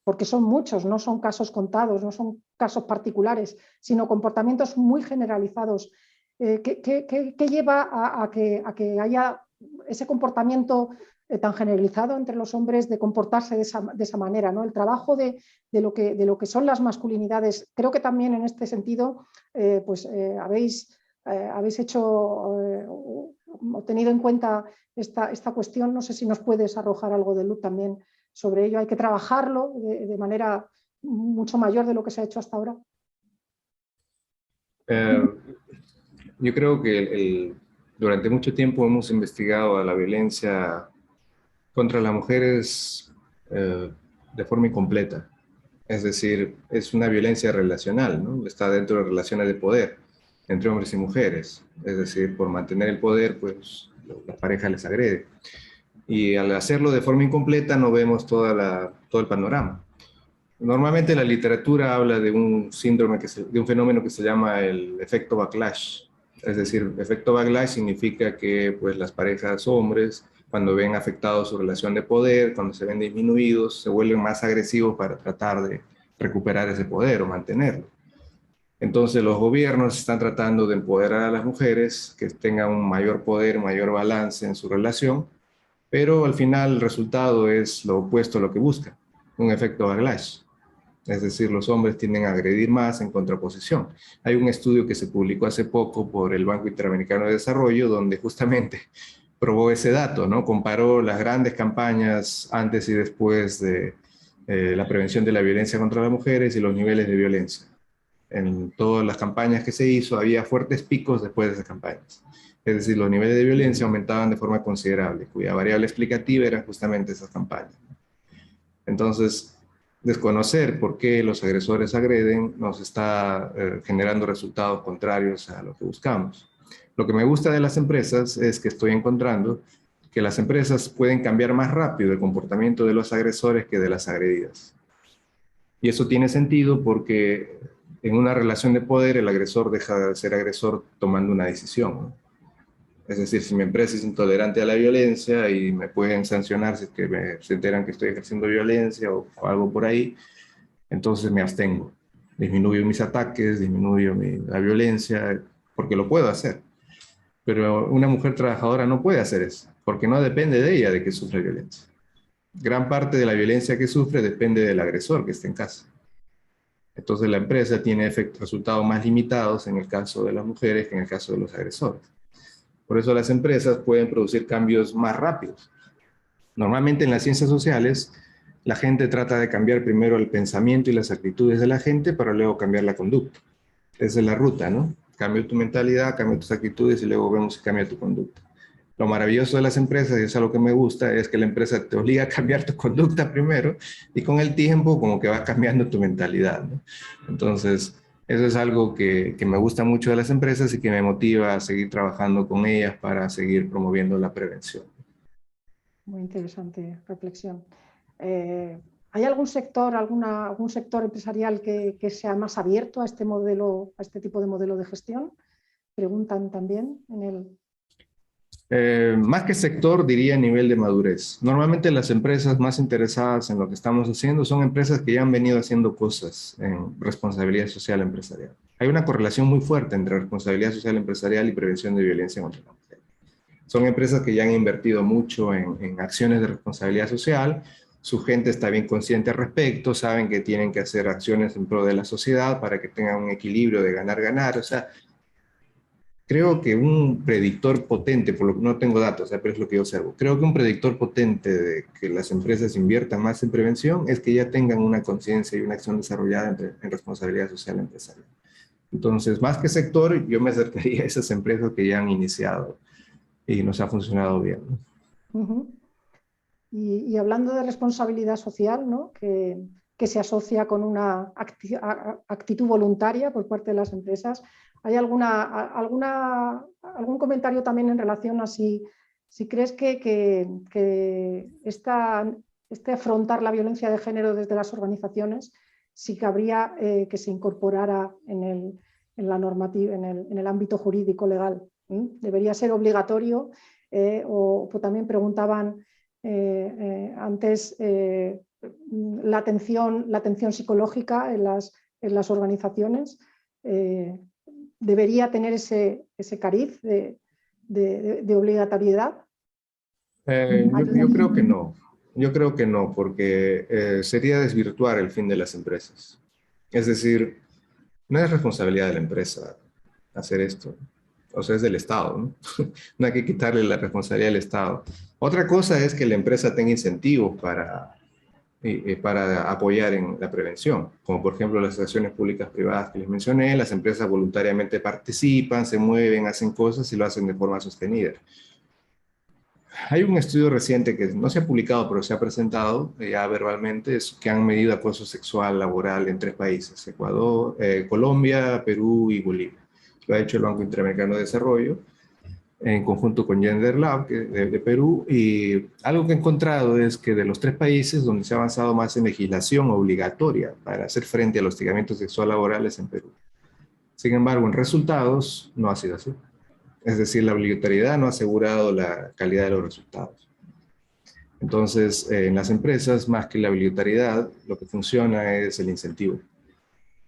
porque son muchos, no son casos contados, no son casos particulares, sino comportamientos muy generalizados? ¿Qué lleva a que haya ese comportamiento tan generalizado entre los hombres de comportarse de esa manera, ¿no? El trabajo de lo que son las masculinidades. Creo que también en este sentido habéis tenido en cuenta esta cuestión. No sé si nos puedes arrojar algo de luz también sobre ello. Hay que trabajarlo de manera mucho mayor de lo que se ha hecho hasta ahora. Yo creo que durante mucho tiempo hemos investigado a la violencia contra las mujeres de forma incompleta. Es decir, es una violencia relacional, ¿no? Está dentro de relaciones de poder entre hombres y mujeres. Es decir, por mantener el poder, pues la pareja les agrede. Y al hacerlo de forma incompleta no vemos todo el panorama. Normalmente la literatura habla de un síndrome, de un fenómeno que se llama el efecto backlash. Es decir, efecto backlash significa que pues, las parejas hombres, cuando ven afectado su relación de poder, cuando se ven disminuidos, se vuelven más agresivos para tratar de recuperar ese poder o mantenerlo. Entonces los gobiernos están tratando de empoderar a las mujeres, que tengan un mayor poder, mayor balance en su relación, pero al final el resultado es lo opuesto a lo que buscan, un efecto backlash. Es decir, los hombres tienden a agredir más en contraposición. Hay un estudio que se publicó hace poco por el Banco Interamericano de Desarrollo donde justamente probó ese dato, ¿no? Comparó las grandes campañas antes y después de la prevención de la violencia contra las mujeres y los niveles de violencia. En todas las campañas que se hizo había fuertes picos después de esas campañas. Es decir, los niveles de violencia aumentaban de forma considerable, cuya variable explicativa era justamente esas campañas. Entonces, desconocer por qué los agresores agreden nos está generando resultados contrarios a lo que buscamos. Lo que me gusta de las empresas es que estoy encontrando que las empresas pueden cambiar más rápido el comportamiento de los agresores que de las agredidas. Y eso tiene sentido porque en una relación de poder el agresor deja de ser agresor tomando una decisión, ¿no? Es decir, si mi empresa es intolerante a la violencia y me pueden sancionar si es que se enteran que estoy ejerciendo violencia o algo por ahí, entonces me abstengo. Disminuyo mis ataques, disminuyo la violencia, porque lo puedo hacer. Pero una mujer trabajadora no puede hacer eso, porque no depende de ella de que sufra violencia. Gran parte de la violencia que sufre depende del agresor que esté en casa. Entonces la empresa tiene resultados más limitados en el caso de las mujeres que en el caso de los agresores. Por eso las empresas pueden producir cambios más rápidos. Normalmente en las ciencias sociales, la gente trata de cambiar primero el pensamiento y las actitudes de la gente para luego cambiar la conducta. Esa es la ruta, ¿no? Cambia tu mentalidad, cambia tus actitudes y luego vemos si cambia tu conducta. Lo maravilloso de las empresas, y eso es lo que me gusta, es que la empresa te obliga a cambiar tu conducta primero y con el tiempo como que vas cambiando tu mentalidad, ¿no? Entonces, eso es algo que me gusta mucho de las empresas y que me motiva a seguir trabajando con ellas para seguir promoviendo la prevención. Muy interesante reflexión. ¿Hay algún sector, algún sector empresarial que sea más abierto a este modelo, a este tipo de modelo de gestión? Preguntan también en el... Más que sector, diría nivel de madurez. Normalmente las empresas más interesadas en lo que estamos haciendo son empresas que ya han venido haciendo cosas en responsabilidad social empresarial. Hay una correlación muy fuerte entre responsabilidad social empresarial y prevención de violencia contra la mujer. Son empresas que ya han invertido mucho en acciones de responsabilidad social, su gente está bien consciente al respecto, saben que tienen que hacer acciones en pro de la sociedad para que tengan un equilibrio de ganar-ganar. O sea, creo que un predictor potente, por lo que no tengo datos, pero es lo que yo observo, creo que un predictor potente de que las empresas inviertan más en prevención es que ya tengan una conciencia y una acción desarrollada en responsabilidad social empresarial. Entonces, más que sector, yo me acercaría a esas empresas que ya han iniciado y nos ha funcionado bien, ¿no? Uh-huh. Y hablando de responsabilidad social, ¿no? que se asocia con una actitud voluntaria por parte de las empresas, ¿hay algún comentario también en relación a si crees que este afrontar la violencia de género desde las organizaciones, sí cabría que se incorporara en la normativa, en el ámbito jurídico legal? ¿Debería ser obligatorio? O también preguntaban antes la atención psicológica en las organizaciones debería tener ese cariz de obligatoriedad. Yo creo que no. Yo creo que no, porque sería desvirtuar el fin de las empresas. Es decir, no es responsabilidad de la empresa hacer esto. O sea, es del Estado, ¿no? No hay que quitarle la responsabilidad del Estado. Otra cosa es que la empresa tenga incentivos para apoyar en la prevención, como por ejemplo las acciones públicas privadas que les mencioné. Las empresas voluntariamente participan, se mueven, hacen cosas y lo hacen de forma sostenida. Hay un estudio reciente que no se ha publicado, pero se ha presentado ya verbalmente, que han medido acoso sexual laboral en 3 países, Ecuador, Colombia, Perú y Bolivia. Lo ha hecho el Banco Interamericano de Desarrollo, en conjunto con Gender Lab de Perú, y algo que he encontrado es que de los 3 países donde se ha avanzado más en legislación obligatoria para hacer frente al hostigamiento sexual laboral es en Perú. Sin embargo, en resultados no ha sido así. Es decir, la obligatoriedad no ha asegurado la calidad de los resultados. Entonces, en las empresas, más que la obligatoriedad, lo que funciona es el incentivo.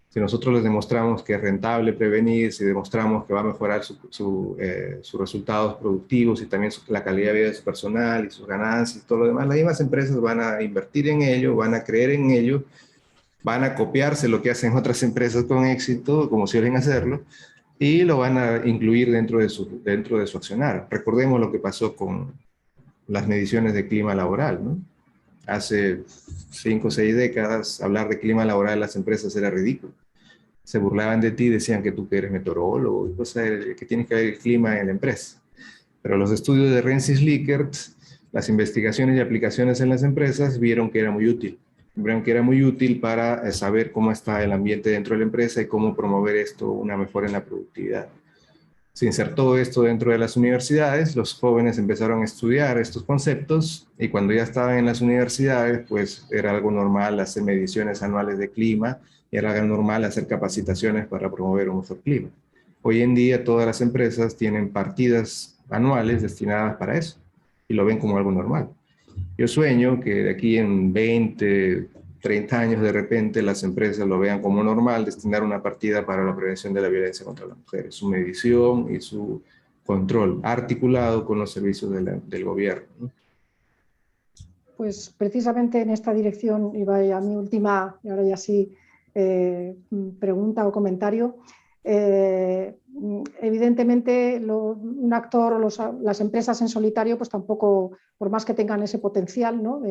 Si nosotros les demostramos que es rentable prevenir, si demostramos que va a mejorar sus resultados productivos y también la calidad de vida de su personal y sus ganancias y todo lo demás, las mismas empresas van a invertir en ello, van a creer en ello, van a copiarse lo que hacen otras empresas con éxito, como suelen hacerlo, y lo van a incluir dentro de su accionar. Recordemos lo que pasó con las mediciones de clima laboral, ¿no? Hace 5 o 6 décadas, hablar de clima laboral en las empresas era ridículo. Se burlaban de ti, decían que tú eres meteorólogo y cosas que tienes que ver el clima en la empresa. Pero los estudios de Rensis Likert, las investigaciones y aplicaciones en las empresas, vieron que era muy útil. Vieron que era muy útil para saber cómo está el ambiente dentro de la empresa y cómo promover esto, una mejora en la productividad. Se insertó esto dentro de las universidades, los jóvenes empezaron a estudiar estos conceptos y cuando ya estaban en las universidades, pues era algo normal hacer mediciones anuales de clima y era algo normal hacer capacitaciones para promover un mejor clima. Hoy en día todas las empresas tienen partidas anuales destinadas para eso y lo ven como algo normal. Yo sueño que de aquí en 20, 30 años de repente las empresas lo vean como normal destinar una partida para la prevención de la violencia contra las mujeres, su medición y su control articulado con los servicios del gobierno, ¿no? Pues precisamente en esta dirección iba a mi última, y ahora ya sí, pregunta o comentario. Evidentemente un actor o las empresas en solitario pues tampoco, por más que tengan ese potencial, ¿no?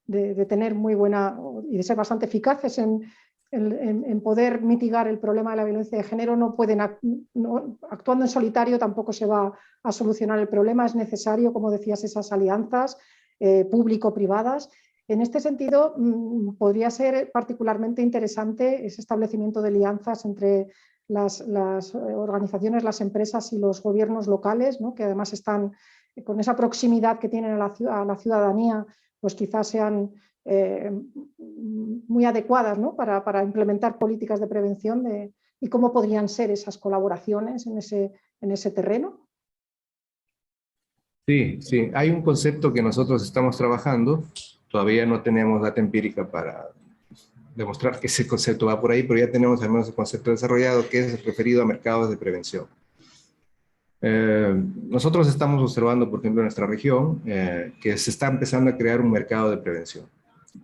de tener muy buena y de ser bastante eficaces en poder mitigar el problema de la violencia de género, no pueden, actuando en solitario tampoco se va a solucionar el problema. Es necesario, como decías, esas alianzas público-privadas. En este sentido, podría ser particularmente interesante ese establecimiento de alianzas entre las organizaciones, las empresas y los gobiernos locales, ¿no? Que además están con esa proximidad que tienen a la ciudadanía, pues quizás sean muy adecuadas, ¿no? para implementar políticas de prevención y cómo podrían ser esas colaboraciones en ese terreno. Sí, sí. Hay un concepto que nosotros estamos trabajando. Todavía no tenemos data empírica para demostrar que ese concepto va por ahí, pero ya tenemos al menos el concepto desarrollado, que es referido a mercados de prevención. Nosotros estamos observando, por ejemplo, en nuestra región, que se está empezando a crear un mercado de prevención.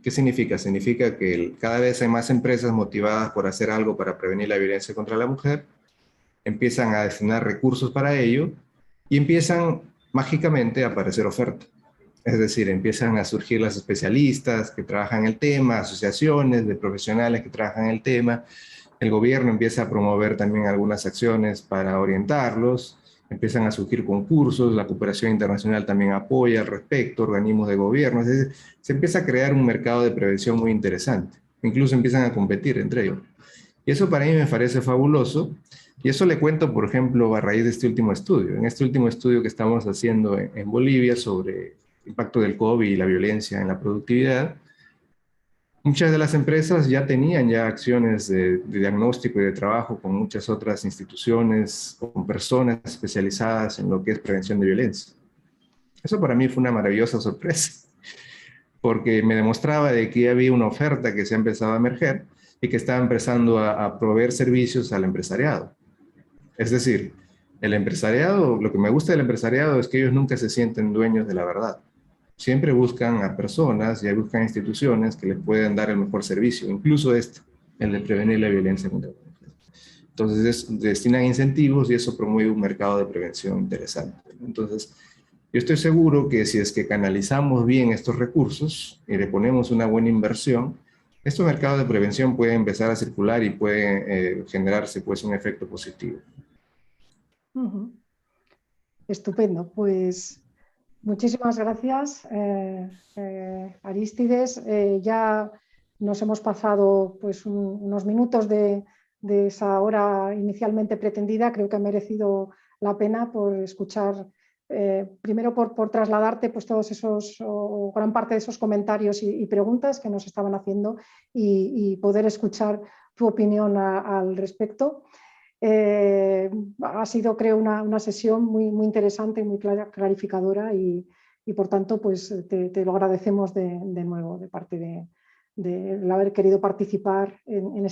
¿Qué significa? Significa que cada vez hay más empresas motivadas por hacer algo para prevenir la violencia contra la mujer, empiezan a destinar recursos para ello y empiezan mágicamente a aparecer ofertas. Es decir, empiezan a surgir las especialistas que trabajan el tema, asociaciones de profesionales que trabajan el tema, el gobierno empieza a promover también algunas acciones para orientarlos, empiezan a surgir concursos, la cooperación internacional también apoya al respecto, organismos de gobierno, es decir, se empieza a crear un mercado de prevención muy interesante, incluso empiezan a competir entre ellos. Y eso para mí me parece fabuloso, y eso le cuento, por ejemplo, a raíz de este último estudio. En este último estudio que estamos haciendo en Bolivia sobre el impacto del COVID y la violencia en la productividad, muchas de las empresas ya tenían ya acciones de diagnóstico y de trabajo con muchas otras instituciones, con personas especializadas en lo que es prevención de violencia. Eso para mí fue una maravillosa sorpresa, porque me demostraba de que había una oferta que se ha empezado a emerger y que estaba empezando a proveer servicios al empresariado. Es decir, el empresariado, lo que me gusta del empresariado es que ellos nunca se sienten dueños de la verdad. Siempre buscan a personas y buscan instituciones que les puedan dar el mejor servicio, incluso el de prevenir la violencia contra la mujer. Entonces, destinan incentivos y eso promueve un mercado de prevención interesante. Entonces, yo estoy seguro que si es que canalizamos bien estos recursos y le ponemos una buena inversión, estos mercados de prevención pueden empezar a circular y puede generarse pues, un efecto positivo. Estupendo, pues muchísimas gracias, Arístides. Ya nos hemos pasado pues, unos minutos de esa hora inicialmente pretendida. Creo que ha merecido la pena por escuchar, primero por trasladarte pues, todos esos, o gran parte de esos comentarios y preguntas que nos estaban haciendo y poder escuchar tu opinión al respecto. Ha sido, creo, una sesión muy interesante y muy clarificadora y por tanto pues, te lo agradecemos de nuevo de parte de haber querido participar en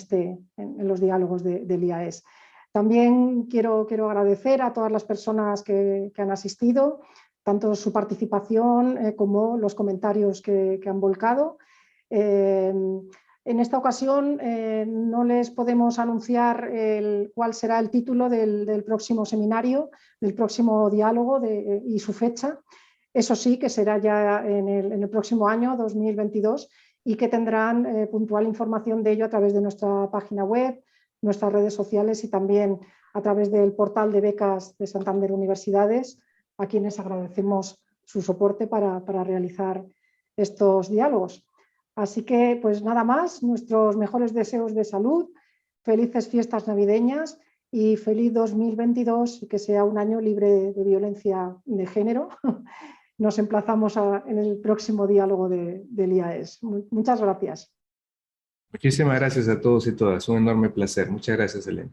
los diálogos del IAES. También quiero agradecer a todas las personas que han asistido, tanto su participación como los comentarios que han volcado. En esta ocasión no les podemos anunciar cuál será el título del próximo seminario, del próximo diálogo y su fecha. Eso sí, que será ya en el próximo año, 2022, y que tendrán puntual información de ello a través de nuestra página web, nuestras redes sociales y también a través del portal de becas de Santander Universidades, a quienes agradecemos su soporte para realizar estos diálogos. Así que, pues nada más, nuestros mejores deseos de salud, felices fiestas navideñas y feliz 2022 y que sea un año libre de violencia de género. Nos emplazamos en el próximo diálogo del IAES. Muchas gracias. Muchísimas gracias a todos y todas. Un enorme placer. Muchas gracias, Elena.